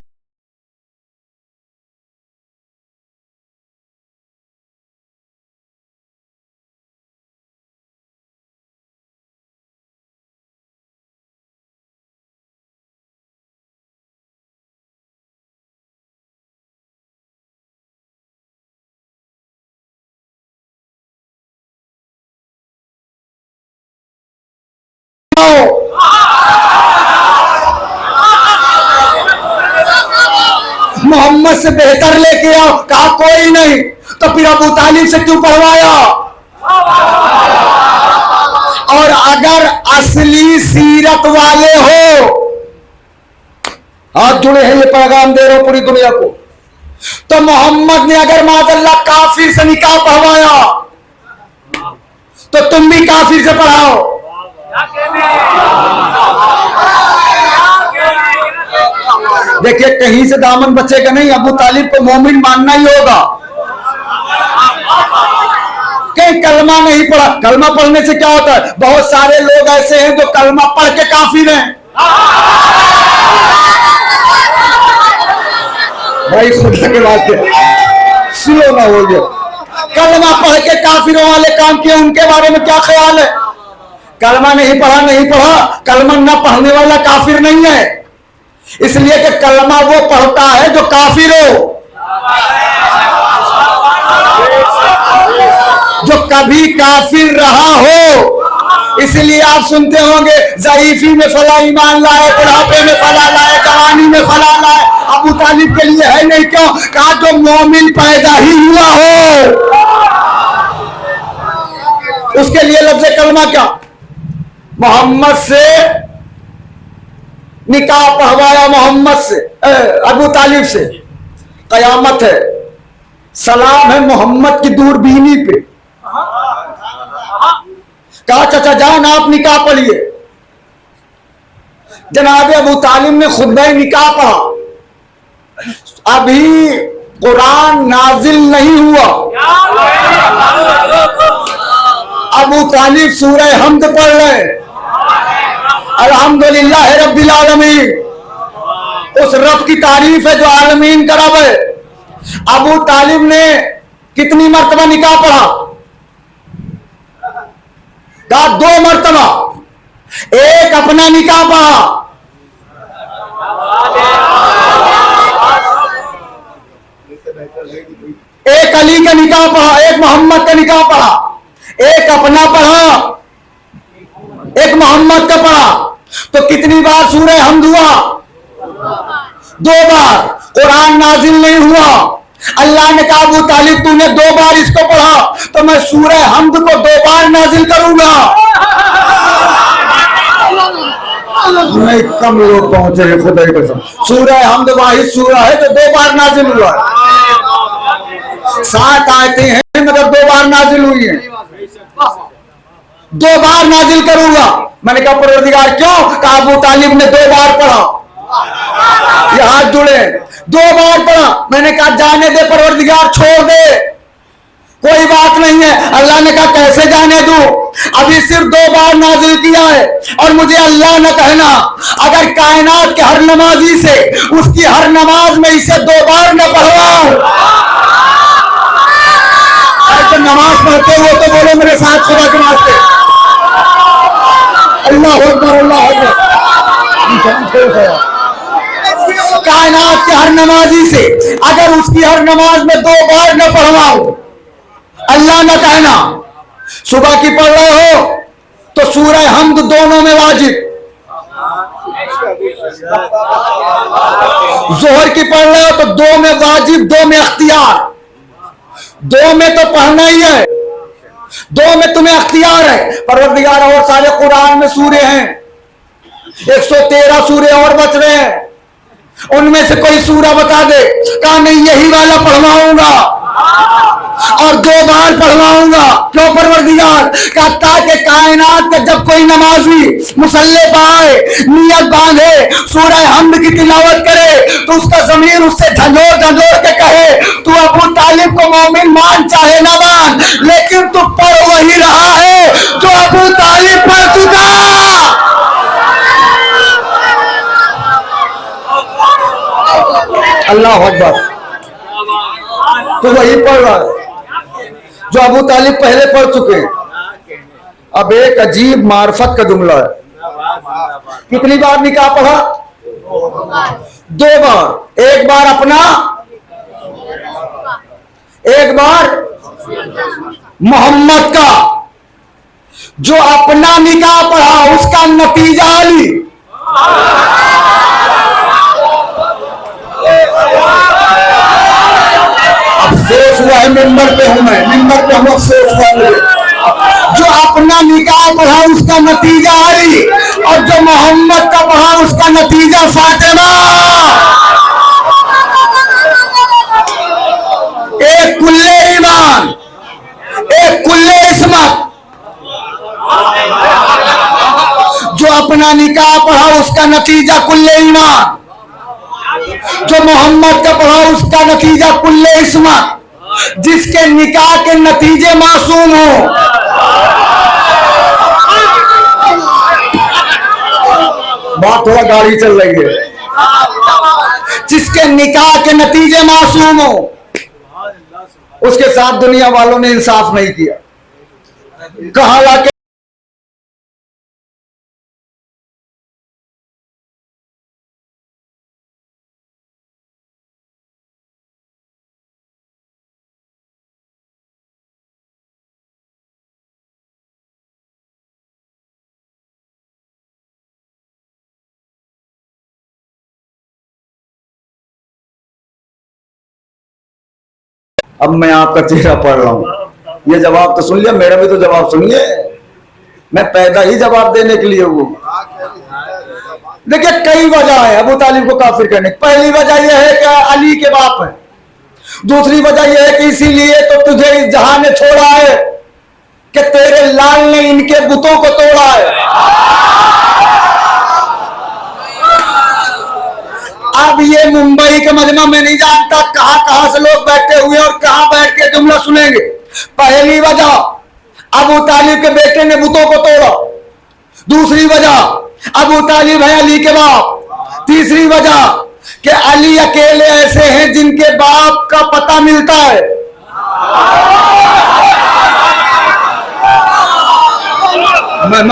मोहम्मद से बेहतर लेके आओ, कहा कोई नहीं। तो फिर अबू तालिब से क्यों पढ़वाया? और अगर असली सीरत वाले हो, हाथ जुड़े हैं, ये पैगाम दे रहे हो पूरी दुनिया को, तो मोहम्मद ने अगर माज़अल्लाह काफिर से निकाह पढ़वाया तो तुम भी काफिर से पढ़ाओ। देखिए कहीं से दामन बचेगा नहीं, अबू तालिब को मोमिन मानना ही होगा। कहीं कलमा नहीं पढ़ा, कलमा पढ़ने से क्या होता है? बहुत सारे लोग ऐसे हैं जो कलमा पढ़ के काफिर हैं। भाई खुदा के वास्ते सुनो ना, हो गया कलमा पढ़ के काफिरों वाले काम किए, उनके बारे में क्या ख्याल है? कलमा नहीं पढ़ा, कलमा ना पढ़ने वाला काफिर नहीं है, इसलिए कि कलमा वो पढ़ता है जो काफिर हो, जो कभी काफिर रहा हो। इसलिए आप सुनते होंगे ज़ईफी में फला ईमान लाए, बुढ़ापे में फला लाए, जवानी में फला लाए। अबू तालिब के लिए है नहीं, क्यों? कहा जो मोमिन पैदा ही हुआ हो उसके लिए लफ्ज़ कलमा क्या? मोहम्मद से निकाह पढ़वाया, मोहम्मद से अबू तालिब से, कयामत है, सलाम है मोहम्मद की दूरबीनी पे। कहा चाचा जान आप निकाह पढ़िए। जनाब अबू तालिब ने खुतबा निकाह पढ़ा, अभी कुरान नाजिल नहीं हुआ, अबू तालिब सूरह हमद पढ़ रहे, अल्हम्दुलिल्लाह रब्बिल आलमीन, उस रब की तारीफ है जो आलमीन का रब है। अबू तालिब ने कितनी मर्तबा निकाह पढ़ा? कहा 2 मर्तबा। एक अपना निकाह पढ़ा, एक अली का निकाह पढ़ा, एक मोहम्मद का निकाह पढ़ा, एक अपना पढ़ा, एक मोहम्मद का पढ़ा। तो कितनी बार सूरह हमद हुआ? 2 बार। कुरान नाजिल नहीं हुआ, अल्लाह ने कहा अबू तालिब तूने 2 बार इसको पढ़ा तो मैं सूरह हमद को 2 बार नाजिल करूंगा। नहीं कम लोग पहुंचे हैं खुदा की कसम। सूरह हमद वाहिद सूरह है जो 2 बार नाजिल हुआ है। 7 आयतें हैं मगर 2 बार नाजिल हुई है। 2 बार नाजिल करूंगा। मैंने कहा परवरदिगार क्यों? कहा अबू तालिब ने 2 बार पढ़ा। ये हाथ जुड़े, 2 बार पढ़ा। मैंने कहा जाने दे परवरदिगार, छोड़ दे, कोई बात नहीं है। अल्लाह ने कहा कैसे जाने दूं? अभी सिर्फ 2 बार नाजिल किया है और मुझे अल्लाह न कहना अगर कायनात के हर नमाजी से उसकी हर नमाज में इसे 2 बार न पढ़वाऊं। तो नमाज पढ़ते हुए तो बोलो मेरे साथ खुदा के वास्ते, अल्लाह अकबर, अल्लाह अकबर। कायनात के हर नमाजी से अगर उसकी हर नमाज में 2 बार न पढ़वाऊं, अल्लाह न कहना। सुबह की पढ़ रहे हो तो सूरह हमद दोनों में वाजिब, जोहर की पढ़ रहे हो तो 2 में वाजिब, 2 में अख्तियार। 2 में तो पढ़ना ही है, 2 में तुम्हें अख्तियार है। परवरदिगार और सारे कुरान में सूरे हैं, 113 सूरे और बच रहे हैं, उनमें से कोई सूरा बता दे। कहा नहीं यही वाला पढ़वाऊंगा और 2 बार पढ़वाऊंगा। क्यों परवरदिगार? कहा ताकि कायनात का जब कोई नमाजी मुसल्ले पर आए, नियत बांधे, सूरह हमद की तिलावत करे तो उसका ज़मीर उससे झंझोर झंझोर के कहे तू अबू तालिब को मोमिन मान चाहे ना मान, लेकिन तू पढ़ वही रहा है जो अबू तालिब पढ़ चुका। अल्लाह अकबर। तो वही पढ़ रहा है जो अबू तालिब पहले पढ़ चुके हैं। अब एक अजीब मार्फत का जुमला है। कितनी बार निकाह पढ़ा? 2 बार। एक बार अपना, एक बार मोहम्मद का। जो अपना निकाह पढ़ा उसका नतीजा अली। वह मिंबर पे हूं मैं, मिंबर पे हम अफसोस वाले। जो अपना निकाह पढ़ा उसका नतीजा अली, और जो मोहम्मद का पढ़ा उसका नतीजा फातिमा। एक कुल्ले ईमान, एक कुल्ले इस्मत। जो अपना निकाह पढ़ा उसका नतीजा कुल्ले ईमान, जो मोहम्मद का पढ़ा उसका नतीजा कुल्ले इस्मत। जिसके निकाह के नतीजे मासूम हो, बात थोड़ा गाड़ी चल रही है, जिसके निकाह के नतीजे मासूम हो उसके साथ दुनिया वालों ने इंसाफ नहीं किया। कहा लाके अब मैं आपका चेहरा पढ़ रहा हूं। ये जवाब तो सुन लिया, मेरा भी तो जवाब सुनिए। मैं पैदा ही जवाब देने के लिए हूं। देखिए कई वजह है अबू तालिब को काफिर करने की। पहली वजह यह है कि अली के बाप है। दूसरी वजह यह है कि इसीलिए तो तुझे इस जहां ने छोड़ा है कि तेरे लाल ने इनके बुतों को तोड़ा है। अब ये मुंबई के मजमा में नहीं जानता कहां कहां से लोग बैठे हुए और कहां बैठ के जुमला सुनेंगे। पहली वजह अबू तालिब के बेटे ने बुतों को तोड़ा। दूसरी वजह अबू तालिब है अली के बाप। तीसरी वजह कि अली अकेले ऐसे हैं जिनके बाप का पता मिलता है।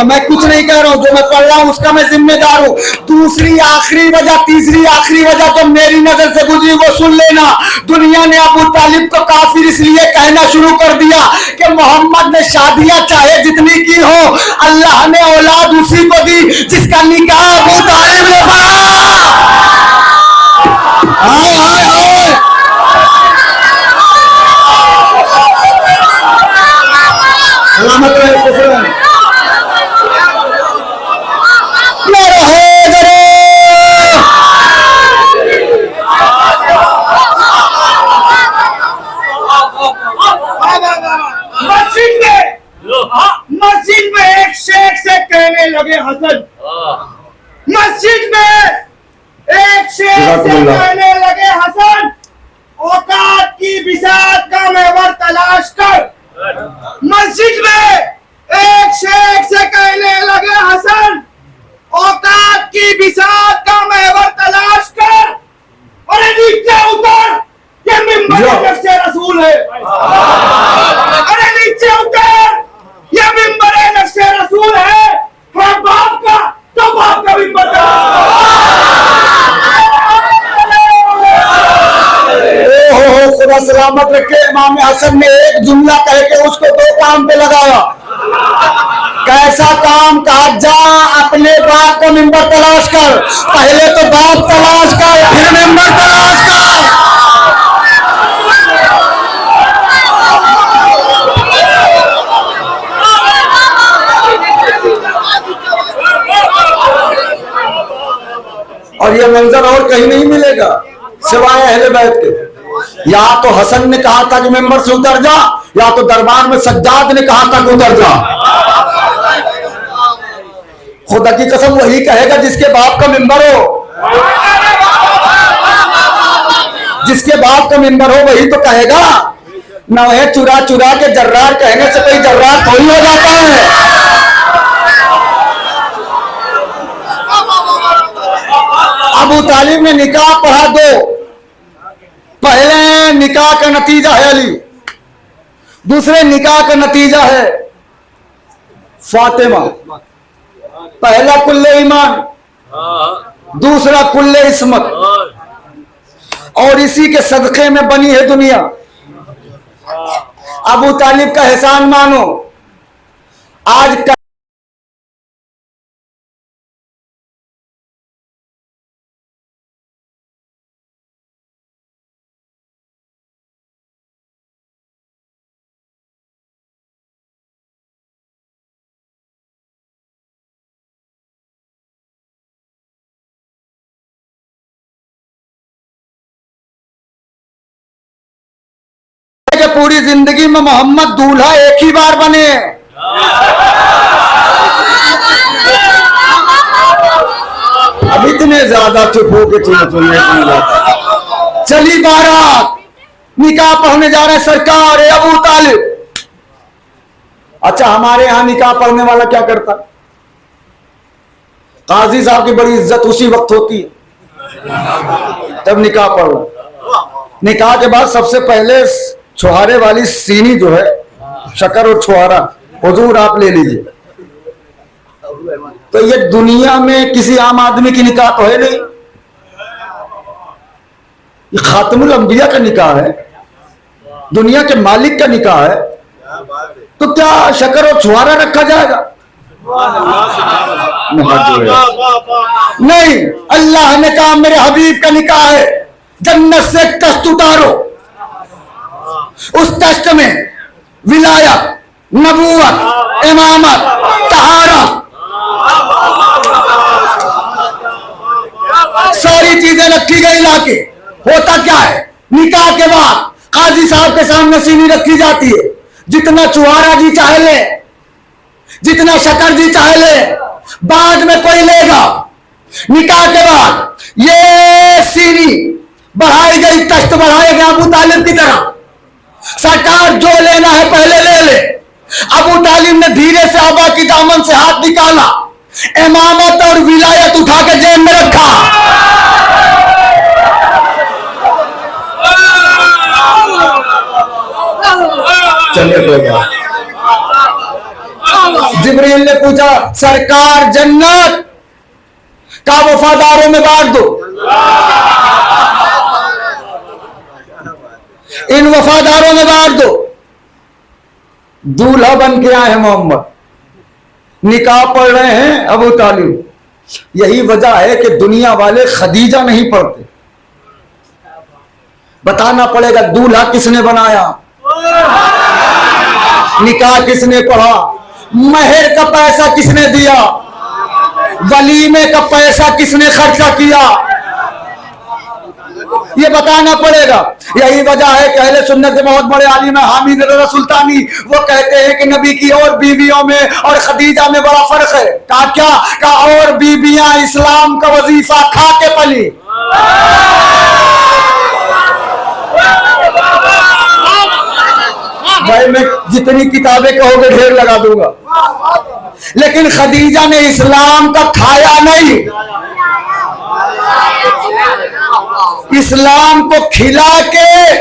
मैं कुछ नहीं कह रहा हूं, जो मैं पढ़ रहा हूं उसका मैं जिम्मेदार हूं। दूसरी आखिरी वजह, तीसरी आखिरी वजह तो मेरी नजर से गुजरी वो सुन लेना। दुनिया ने अबू तालिब को काफिर इसलिए कहना शुरू कर दिया कि मोहम्मद ने शादियां चाहे जितनी की हो, अल्लाह ने औलाद उसी को दी जिसका निकाह अबू तालिब ने पढ़ा। हाय हाय हाय, सलामत रहे, खुश रहे।
मस्जिद में एक शेख से कहने लगे हसन, मस्जिद में एक शेख से कहने लगे हसन, औकात की बिसात का महवर तलाश कर। मस्जिद में एक शेख से कहने लगे हसन, औकात की बिसात का महवर तलाश कर। अरे नीचे उतर, ये मिंबर से रसूल है। अरे नीचे उतर, ये मिंबर नफ्से रसूल है बाप का, तो बाप का मिंबर का।
खुदा सलामत रखे। इमाम हसन ने एक जुमला कह के उसको दो काम पे लगाया। कैसा काम? कहा जा अपने बाप का मिंबर तलाश कर। पहले तो बाप तलाश कर, फिर मिंबर तलाश कर। और ये मंजर और कहीं नहीं मिलेगा सिवाय अहले बैत के। या तो हसन ने कहा था कि मेंबर से उतर जा, या तो दरबार में सज्जाद ने कहा था कि उतर जा। खुदा की कसम वही कहेगा जिसके बाप का मेंबर हो। जिसके बाप का मेंबर हो वही तो कहेगा। ना वह चुरा चुरा के जर्रार कहने से कोई जर्रार थोड़ी हो जाता है। अबू तालिब ने निकाह पढ़ा दो। पहले निकाह का नतीजा है अली, दूसरे निकाह का नतीजा है फातिमा। पहला कुल्ले ईमान, दूसरा कुल्ले इस्मत, और इसी के सदक़े में बनी है दुनिया। अबू तालिब का एहसान मानो। आज पूरी जिंदगी में मोहम्मद दूल्हा एक ही बार बने। अब इतने ज्यादा चुप हो के तुम्हें चली बारात, निकाह पढ़ने जा रहे सरकार अबू तालिब। अच्छा, हमारे यहां निकाह पढ़ने वाला क्या करता? काजी साहब की बड़ी इज्जत उसी वक्त होती है जब निकाह पढ़ लो। निकाह के बाद सबसे पहले छुहारे वाली सीनी जो है, शक्कर और छुहारा, हुजूर आप ले लीजिए। तो ये दुनिया में किसी आम आदमी की निकाह तो है नहीं, ये खातमुल अंबिया का निकाह है, दुनिया के मालिक का निकाह है। तो क्या शक्कर और छुहारा रखा जाएगा? नहीं, अल्लाह ने कहा मेरे हबीब का निकाह है, जन्नत से तख्त उतारो, उस तख्त में विलायत, नबूवत, इमामत, तहारत, सारी चीजें रखी गई लाके। होता क्या है, निकाह के बाद काजी साहब के सामने सीनी रखी जाती है, जितना चुहारा जी चाहे ले, जितना शक्कर जी चाहे ले, बाद में कोई लेगा। निकाह के बाद ये सीनी बढ़ाई गई, तख्त बढ़ाया गया अबू तालिब की तरह। सरकार जो लेना है पहले ले ले। अबू तालिब ने धीरे से अबा की दामन से हाथ निकाला, इमामत और विलायत उठा के जेब में रखा। चलिए, जिब्रील ने पूछा सरकार जन्नत का वफादारों में बांट दो, इन वफादारों में बांट दो। दूल्हा बन के आए हैं मोहम्मद, निकाह पढ़ रहे हैं अबू तालिब। यही वजह है कि दुनिया वाले खदीजा नहीं पढ़ते। बताना पड़ेगा दूल्हा किसने बनाया, निकाह किसने पढ़ा, महर का पैसा किसने दिया, वलीमे का पैसा किसने खर्चा किया, ये बताना पड़ेगा। यही वजह है कि अहले सुन्नत के बहुत बड़े आलिम हामिद रज़ा सुल्तानी, वो कहते हैं कि नबी की और बीवियों में और खदीजा में बड़ा फर्क है। कहा क्या? कहा और बीवियां इस्लाम का वजीफा खा के पली। भाई मैं जितनी किताबें कहोगे ढेर लगा दूंगा, लेकिन खदीजा ने इस्लाम का खाया नहीं, इस्लाम को खिला के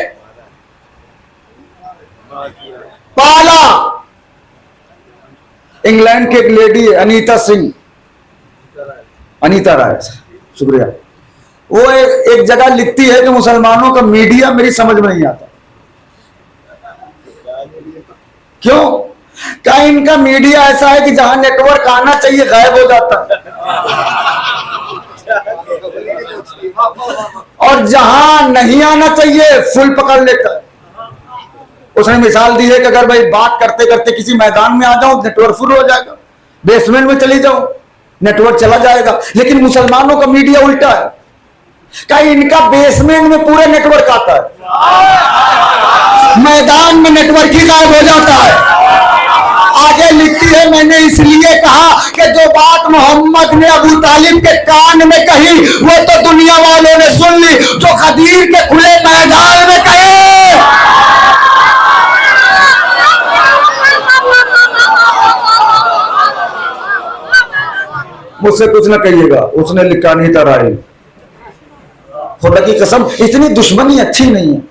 पाला। इंग्लैंड की एक लेडी अनीता सिंह, अनीता राय, शुक्रिया, वो एक जगह लिखती है कि मुसलमानों का मीडिया मेरी समझ में नहीं आता। क्यों? क्या इनका मीडिया ऐसा है कि जहां नेटवर्क आना चाहिए गायब हो जाता है, और जहां नहीं आना चाहिए फुल पकड़ लेता है। उसने मिसाल दी है कि अगर भाई बात करते करते किसी मैदान में आ जाओ नेटवर्क फुल हो जाएगा, बेसमेंट में चली जाओ नेटवर्क चला जाएगा। लेकिन मुसलमानों का मीडिया उल्टा है, क्या इनका बेसमेंट में पूरा नेटवर्क आता है, मैदान में नेटवर्क ही गायब हो जाता है। आगे लिखती है मैंने इसलिए कहा कि जो बात मोहम्मद ने अबू तालिब के कान में कही वो तो दुनिया वालों ने सुन ली, जो खदीर के खुले मैदान में कहे। मुझसे कुछ ना कहिएगा, उसने लिखा नहीं था राय, खुदा की कसम इतनी दुश्मनी अच्छी नहीं है।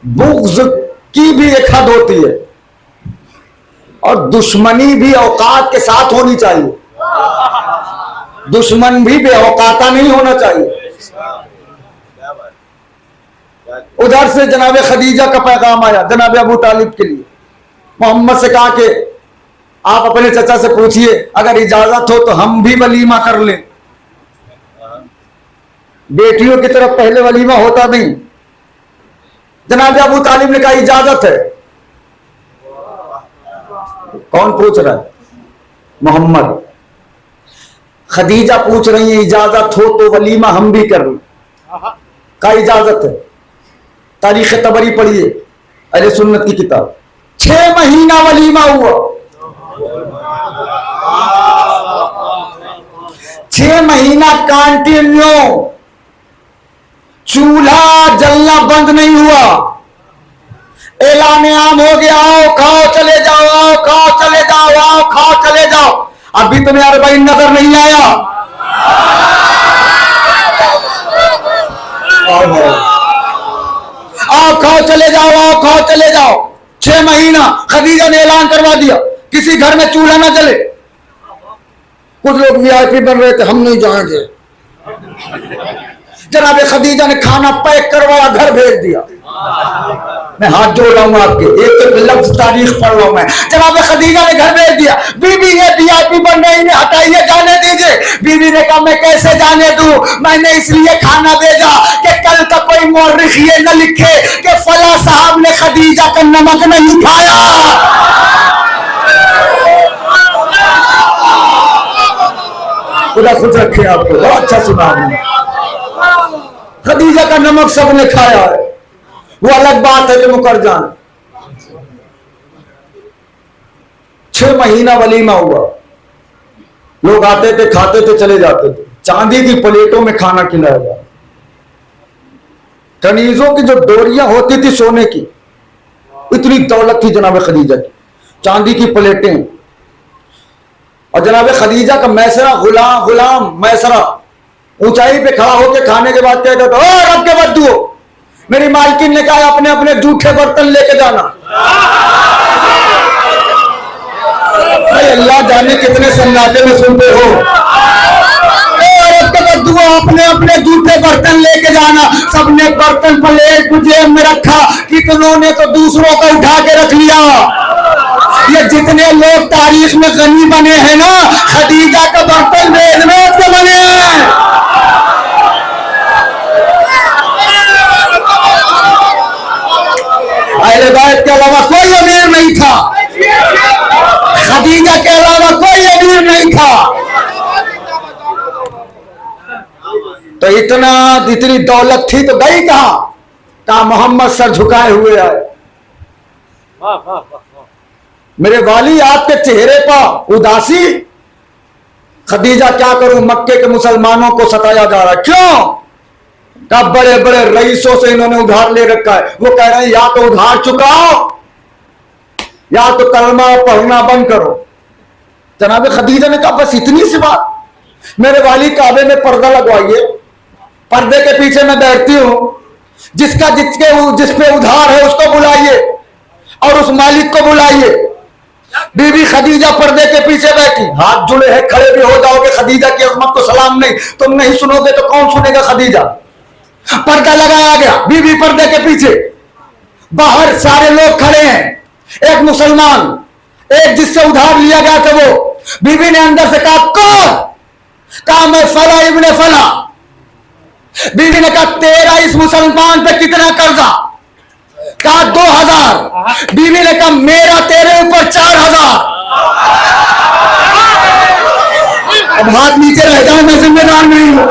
बुग़्ज़ की भी एक हद होती है, और दुश्मनी भी औकात के साथ होनी चाहिए। दुश्मन भी बेऔकाता नहीं होना चाहिए। उधर से जनाब खदीजा का पैगाम आया जनाब अबू तालिब के लिए। मोहम्मद से कहा कि आप अपने चचा से पूछिए अगर इजाजत हो तो हम भी वलीमा कर लें। बेटियों की तरफ पहले वलीमा होता नहीं। जनाब अबू तालिब ने कहा इजाजत है। कौन पूछ रहा है? मोहम्मद। खदीजा पूछ रही है इजाजत हो तो वलीमा हम भी कर लें। का इजाजत है। तारीख तबरी पढ़िए, अहले सुन्नत की किताब। 6 महीना वलीमा हुआ, 6 महीना कंटिन्यू चूल्हा जलना बंद नहीं हुआ। ऐलान आम हो गया, आओ खाओ चले जाओ, आओ खाओ चले जाओ, आओ खाओ चले जाओ। अभी तुम्हें 40 नजर नहीं आया। आओ खाओ चले जाओ, आओ खाओ चले जाओ। 6 महीना खदीजा ने ऐलान करवा दिया, किसी घर में चूल्हा ना जले। कुछ लोग वीआईपी बन रहे थे, हम नहीं जाएंगे। जनाब खदीजा ने खाना पैक करवाया, घर भेज दिया। मैं हाथ जोड़ रहा हूं आपके, एक लफ्ज तारीख पढ़ रहा हूं मैं। जनाब खदीजा ने घर भेज दिया। बीबी ये वीआईपी बन रही है, हटाइए, जाने दीजिए। बीबी ने कहा मैं कैसे जाने दूं, मैंने इसलिए खाना भेजा कि कल का कोई मौर्रिख ये न लिखे कि फला साहब ने खदीजा का नमक नहीं खाया। खुदा खुद रखे आपको, बहुत अच्छा सुना आपने। खदीजा का नमक सबने खाया है, वो अलग बात है कि मुकर जान। 6 महीना वलीमा हुआ, लोग आते थे, खाते थे, चले जाते थे। चांदी की प्लेटों में खाना खिलाया जाए। कनीजों की जो डोरियां होती थी सोने की, इतनी दौलत थी जनाब खदीजा की। चांदी की प्लेटें, और जनाब खदीजा का मैसरा, गुलाम मैसरा ऊंचाई पे खड़ा होकर खाने के बाद कहता था, ओ रब के बद्दू, मेरी मालकिन ने कहा अपने अपने जूठे बर्तन लेके जाना। अल्लाह जाने कितने सन्नाटे में सुनते हो। रब के बद्दू, अपने अपने जूठे बर्तन लेके जाना। सबने बर्तन प्लेट जेब में रखा, कितनों ने तो दूसरों का उठा के रख लिया। ये जितने लोग तारीख में गनी बने हैं ना, खदीजा का बर्तन बेच बेच के बने हैं। अहले बैत के अलावा कोई अमीर नहीं था, खदीजा के अलावा कोई अमीर नहीं था। तो इतनी दौलत थी तो गई कहां? कहा मोहम्मद सर झुकाए हुए आए। मेरे वाली आपके चेहरे पर उदासी। खदीजा क्या करूं, मक्के के मुसलमानों को सताया जा रहा है। क्यों? कब बड़े बड़े रईसों से इन्होंने उधार ले रखा है। वो कह रहे हैं या तो उधार चुकाओ या तो कलमा पढ़ना बंद करो। जनाब खदीजा ने कहा बस इतनी सी बात, मेरे वाली काबे में पर्दा लगवाइए, पर्दे के पीछे मैं बैठती हूं, जिस पे उधार है उसको बुलाइए और उस मालिक को बुलाइए। बीबी खदीजा पर्दे के पीछे बैठी, हाथ जुड़े हैं, खड़े भी हो जाओगे, खदीजा की अजमत को सलाम नहीं, तुम नहीं सुनोगे तो कौन सुनेगा। खदीजा, पर्दा लगाया गया, बीबी पर्दे के पीछे, बाहर सारे लोग खड़े हैं। एक मुसलमान, एक जिससे उधार लिया गया था वो, बीबी ने अंदर से कहा कौन? कहा मैं फला इब्ने फला। बीवी ने कहा तेरा इस मुसलमान पे कितना कर्जा? कहा 2000। बीवी ने कहा मेरा तेरे ऊपर 4000। अब हाथ नीचे रह जाओ, मैं जिम्मेदार नहीं हूं।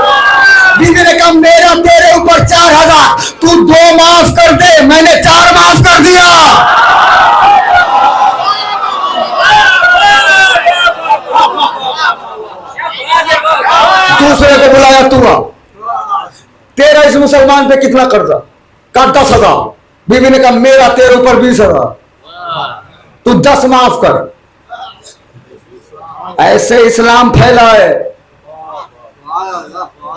बीवी ने कहा मेरा तेरे ऊपर 4000, तू 2 माफ कर दे, मैंने 4 माफ कर दिया। दूसरे को बुलाया, तू आ, तेरा इस मुसलमान पे कितना कर्जा? कहा 10,000। बीवी ने कहा मेरा तेरे ऊपर 20,000, तू 10 माफ कर। ऐसे इस्लाम फैला है,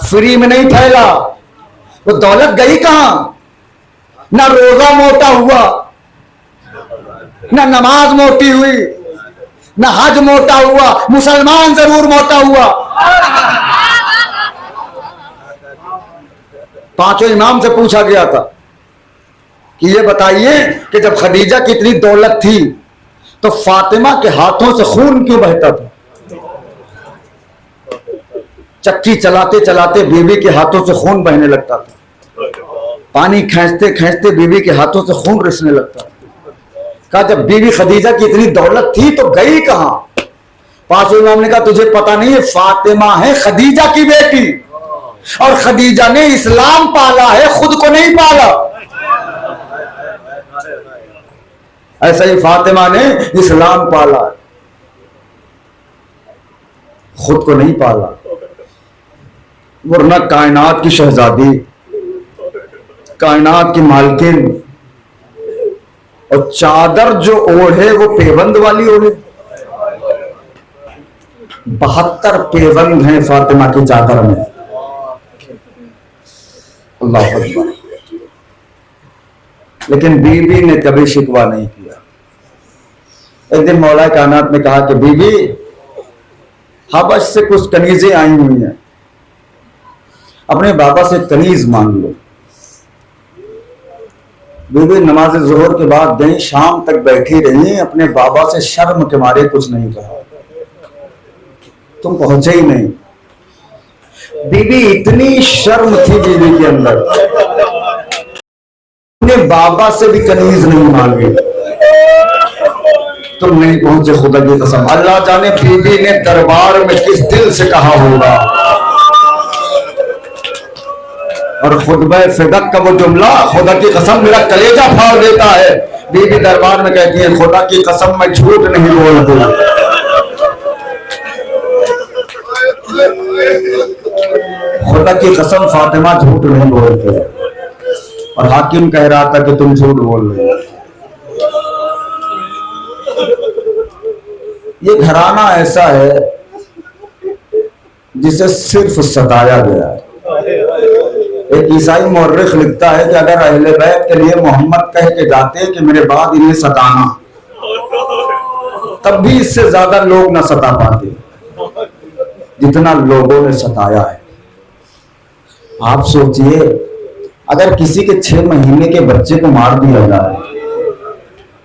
फ्री में नहीं फैला। वो दौलत गई कहां? ना रोजा मोटा हुआ, ना नमाज मोटी हुई, ना हज मोटा हुआ, मुसलमान जरूर मोटा हुआ। 5 इमाम से पूछा गया था कि ये बताइए कि जब खदीजा की इतनी दौलत थी तो फातिमा के हाथों से खून क्यों बहता था? चक्की चलाते चलाते बीवी के हाथों से खून बहने लगता था, पानी खींचते खींचते बीवी के हाथों से खून रिसने लगता था। कहा जब बीवी खदीजा की इतनी दौलत थी तो गई कहां? 5 इमाम ने कहा तुझे पता नहीं है, फातिमा है खदीजा की बेटी, और खदीजा ने इस्लाम पाला है, खुद को नहीं पाला। ऐसा ही फातिमा ने इस्लाम पाला, खुद को नहीं पाला, वरना कायनात की शहजादी, कायनात की मालकिन, और चादर जो ओढ़े वो पेबंद वाली ओढ़े। 72 पेबंद हैं फातिमा की चादर में। अल्लाह अकबर। लेकिन बीबी ने कभी शिकवा नहीं किया। एक दिन मौला कायनात ने कहा कि बीबी, हबश से कुछ कनीजें आई हुई हैं, अपने बाबा से कनीज मांग लो। बीबी नमाज जोहर के बाद गई, शाम तक बैठी रही, अपने बाबा से शर्म के मारे कुछ नहीं कहा, तुम पहुंचे ही नहीं। बीबी इतनी शर्म थी बीबी के अंदर, अपने बाबा से भी कनीज नहीं मांगी, तुम नहीं पहुंचे। खुदा की कसम, अल्लाह जाने बीबी ने दरबार में किस दिल से कहा होगा। और खुतबा फिदक का वो जुमला, खुदा की कसम मेरा कलेजा फाड़ देता है। बीबी दरबार में कहती है, खुदा की कसम मैं झूठ नहीं बोलती, खुदा की कसम फातिमा झूठ नहीं बोलते। और हाकिम कह रहा था कि तुम झूठ बोल रहे हो। ये घराना ऐसा है जिसे सिर्फ सताया गया है। एक ईसाई मौर्रिख लिखता है कि अगर अहले बैत के लिए मोहम्मद कह के जाते कि मेरे बाद इन्हें सताना, तब भी इससे ज्यादा लोग न सता पाते जितना लोगों ने सताया है। आप सोचिए, अगर किसी के 6 महीने के बच्चे को मार दिया जाए,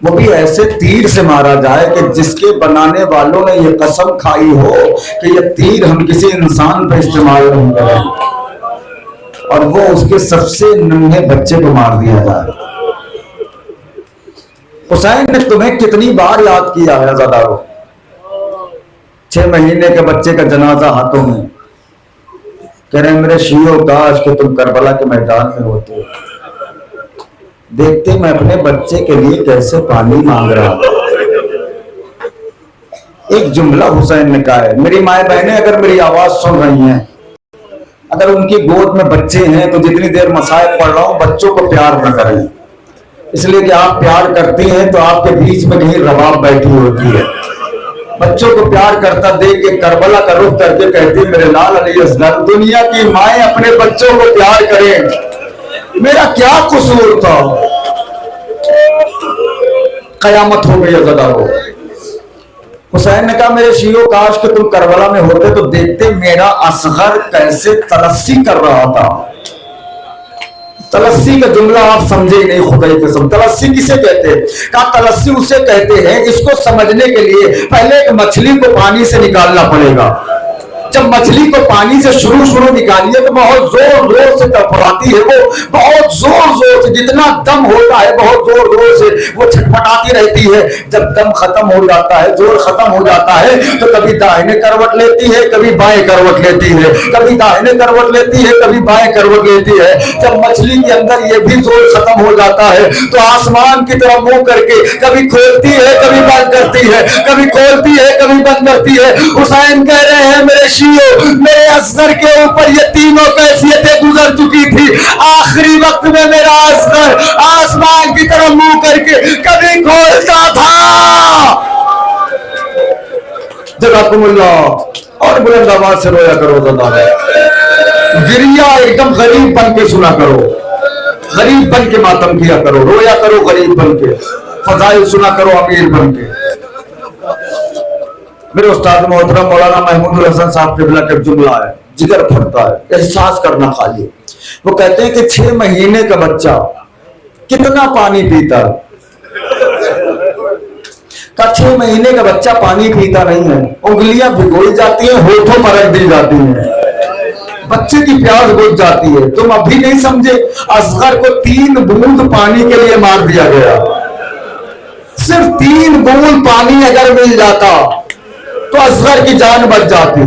वो भी ऐसे तीर से मारा जाए कि जिसके बनाने वालों ने ये कसम खाई हो कि ये तीर हम किसी इंसान पे इस्तेमाल नहीं करेंगे, और वो उसके सबसे नन्हे बच्चे को मार दिया जाए। हुसैन ने तुम्हें कितनी बार याद किया है ज़दारो, 6 महीने के बच्चे का जनाजा हाथों में, कह रहे मेरे शियो काश कि तुम करबला के मैदान में होते, देखते मैं अपने बच्चे के लिए कैसे पानी मांग रहा हूं। एक जुमला हुसैन ने कहा है, मेरी माए बहनें अगर मेरी आवाज सुन रही हैं, अगर उनकी गोद में बच्चे हैं तो जितनी देर मसाइब पढ़ रहा हूं बच्चों को प्यार न करें, इसलिए कि आप प्यार करती हैं तो आपके बीच में कहीं रबाब बैठी होती है। बच्चों को प्यार करता देख के करबला का रुख करके कहती मेरे लाल अली असगर, दुनिया की माएं अपने बच्चों को प्यार करें, मेरा क्या कसूर था। कयामत हो गई ज़दारो। हुसैन ने कहा मेरे शियो काश कि तुम करबला में होते तो देखते मेरा असगर कैसे तलस्सी कर रहा था। तलस्सी का जुमला आप समझे ही नहीं, खुदा की कसम। तलस्सी किसे कहते हैं? कहा तलस्सी उसे कहते हैं, इसको समझने के लिए पहले एक मछली को पानी से निकालना पड़ेगा। जब मछली को पानी से शुरू निकालिए तो बहुत जोर जोर से तड़फड़ाती है, वो बहुत जोर जोर से, जितना दम होता है बहुत जोर जोर से वो छटपटाती रहती है। जब दम खत्म हो जाता है, जोर खत्म हो जाता है, तो कभी दाहिने करवट लेती है, कभी बाएं करवट लेती है, कभी दाहिने करवट लेती है, कभी बाएं करवट लेती है। जब मछली के अंदर ये भी जोर खत्म हो जाता है तो आसमान की तरफ मुंह करके कभी खोलती है, कभी बंद करती है, कभी खोलती है, कभी बंद करती है। हुसैन कह रहे हैं मेरे मेरे असगर के ऊपर ये तीनों कैफियतें गुजर चुकी थी। आखिरी वक्त में मेरा असगर आसमान की तरफ मुंह करके कभी खोलता था, जज़ाकुमुल्लाह, और बुलंद आवाज से रोया करो, गिरिया एकदम गरीब बन के सुना करो, गरीब बन के मातम किया करो, रोया करो गरीब बन के, फजाइल सुना करो अमीर बन के। मेरे उस्ताद मोहतरम मौलाना महमूद हसन साहब किबला का जुमला है, जिगर फटता है, एहसास करना खाली। वो कहते हैं कि 6 महीने का बच्चा कितना पानी पीता है? का 6 महीने का बच्चा पानी पीता नहीं है, उंगलियां भिगोई जाती हैं, होठों पर रख दी जाती हैं, बच्चे की प्यास बुझ जाती है। तुम अभी नहीं समझे, असगर को 3 बूंद पानी के लिए मार दिया गया। सिर्फ 3 बूंद पानी अगर मिल जाता तो असगर की जान बच जाती।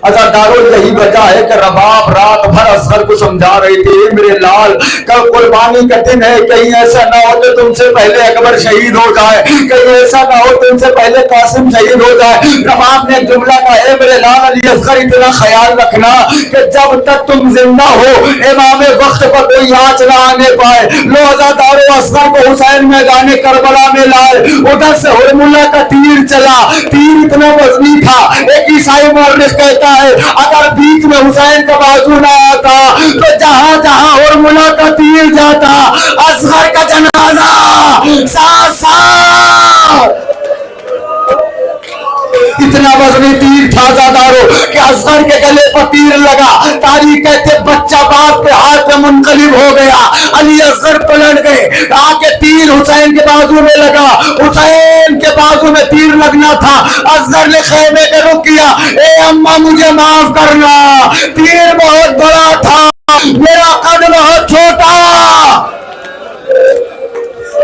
अज़ादारों, यही वजह है कि रबाब रात भर असगर को समझा रही थी, मेरे लाल कल कुर्बानी का दिन है, कहीं ऐसा ना हो तो तुमसे पहले अकबर शहीद हो जाए, कहीं ऐसा ना हो तुमसे पहले कासिम शहीद हो जाए। रबाब ने जुमला कहा, है मेरे लाल अली असगर, इतना ख्याल रखना कि जब तक तुम जिंदा हो इमाम वक्त पर कोई आंच ना आने पाए। लो अज़ादारों, असगर को हुसैन मैदान करबला में लाए, उधर से हुरमुल्ला का तीर चला, तीर इतना वजनी था, एक ईसाई मुअर्रिख कहता है अगर बीच में हुसैन का बाजू ना आता तो जहां जहां हुरमुल्ला का तीर जाता असगर का जनाजा साथ साथ। इतना वजनी तीर था अज़ादारों कि असगर के गले पर तीर लगा। तारीख कहते बच्चा बाप के हाथ में मुनकलिब हो गया, अली असगर पलट गए, आके तीर हुसैन के बाजू में लगा, हुसैन के बाजू में तीर लगना था। असगर ने खेमे के रुक किया, ए अम्मा मुझे माफ करना, तीर बहुत बड़ा था, मेरा कद बहुत छोटा।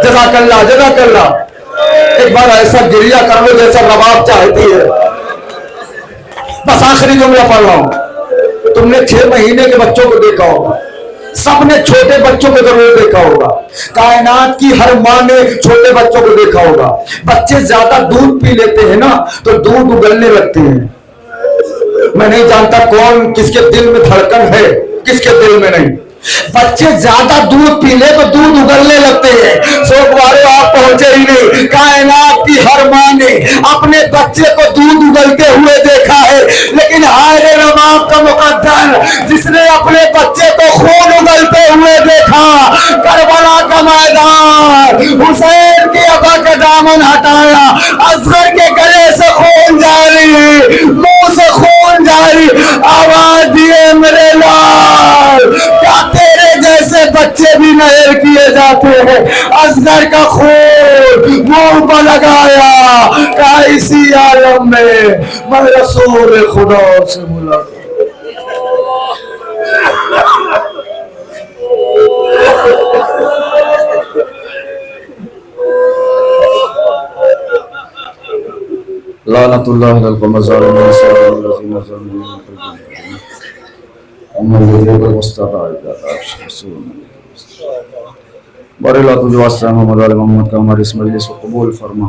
जज़ाकल्लाह जज़ाकल्लाह। एक बार ऐसा गिरिया कर लो जैसा रबाब चाहती है। बस आखिरी जुमला पढ़ रहा हूं। तुमने 6 महीने के बच्चों को देखा होगा, सबने छोटे बच्चों को जरूर देखा होगा, कायनात की हर माँ ने छोटे बच्चों को देखा होगा। बच्चे ज्यादा दूध पी लेते हैं ना तो दूध उगलने लगते हैं। मैं नहीं जानता कौन किसके दिल में धड़कन है, किसके दिल में नहीं। बच्चे ज्यादा दूध पी ले तो दूध उगलने लगते हैं। सोमवार आप पहुंचे ही नहीं, कायनात की हर माँ ने अपने बच्चे को दूध उगलते हुए देखा है, लेकिन हाय रे रबाब का मुकद्दर जिसने अपने बच्चे को खून उगलते हुए देखा। करबला का मैदान, हुसैन के अबा का दामन हटाया, असगर के गले से खून जारी, मुंह से खून जारी, आवाज दिए मेरे लाल, क्या तेरे जैसे बच्चे भी नहर किए जाते हैं। असगर का खून मुंह पर लगाया, कहा इसी आलम में मैं रसूल खुदा से मुलाकात। लानतुल्लाह अलल क़मज़ालिमीन सल्लल्लाहु मोहम्मद का हमारे इस मजलिस को कबूल फरमा।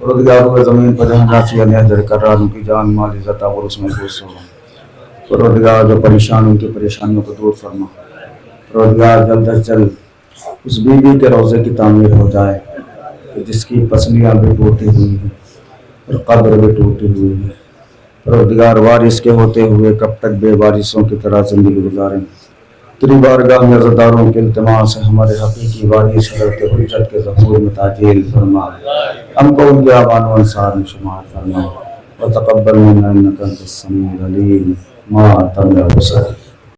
परवरदिगार ज़मीन पर जहाँ जाफिया निहज़र कर रहा उनकी जान माल इज़्ज़त और उसमें खुश हो। परवरदिगार जो परेशान उनकी परेशानियों को दूर फरमा। परवरदिगार जल्द अज जल्द उस बीवी के रोज़े की तामीर हो जाए जिसकी पसलियाँ भी टूटी हुई हैं और कब्र भी टूटी हुई है। परवरदिगार वारिस के होते हुए कब तक बेवारिसों की तरह ज़िंदगी गुजारें। तेरी बारगाह में अज़ादारों के इल्तिमास है हमारे हकीकी वारिस हज़रत हुज्जत के ज़हूर में ताजील फरमा, हमको उनके आबान व अंसार में शुमार फरमा व तक़ब्बल मिन्ना इन्नका अंतस समीउल अलीम। मा तम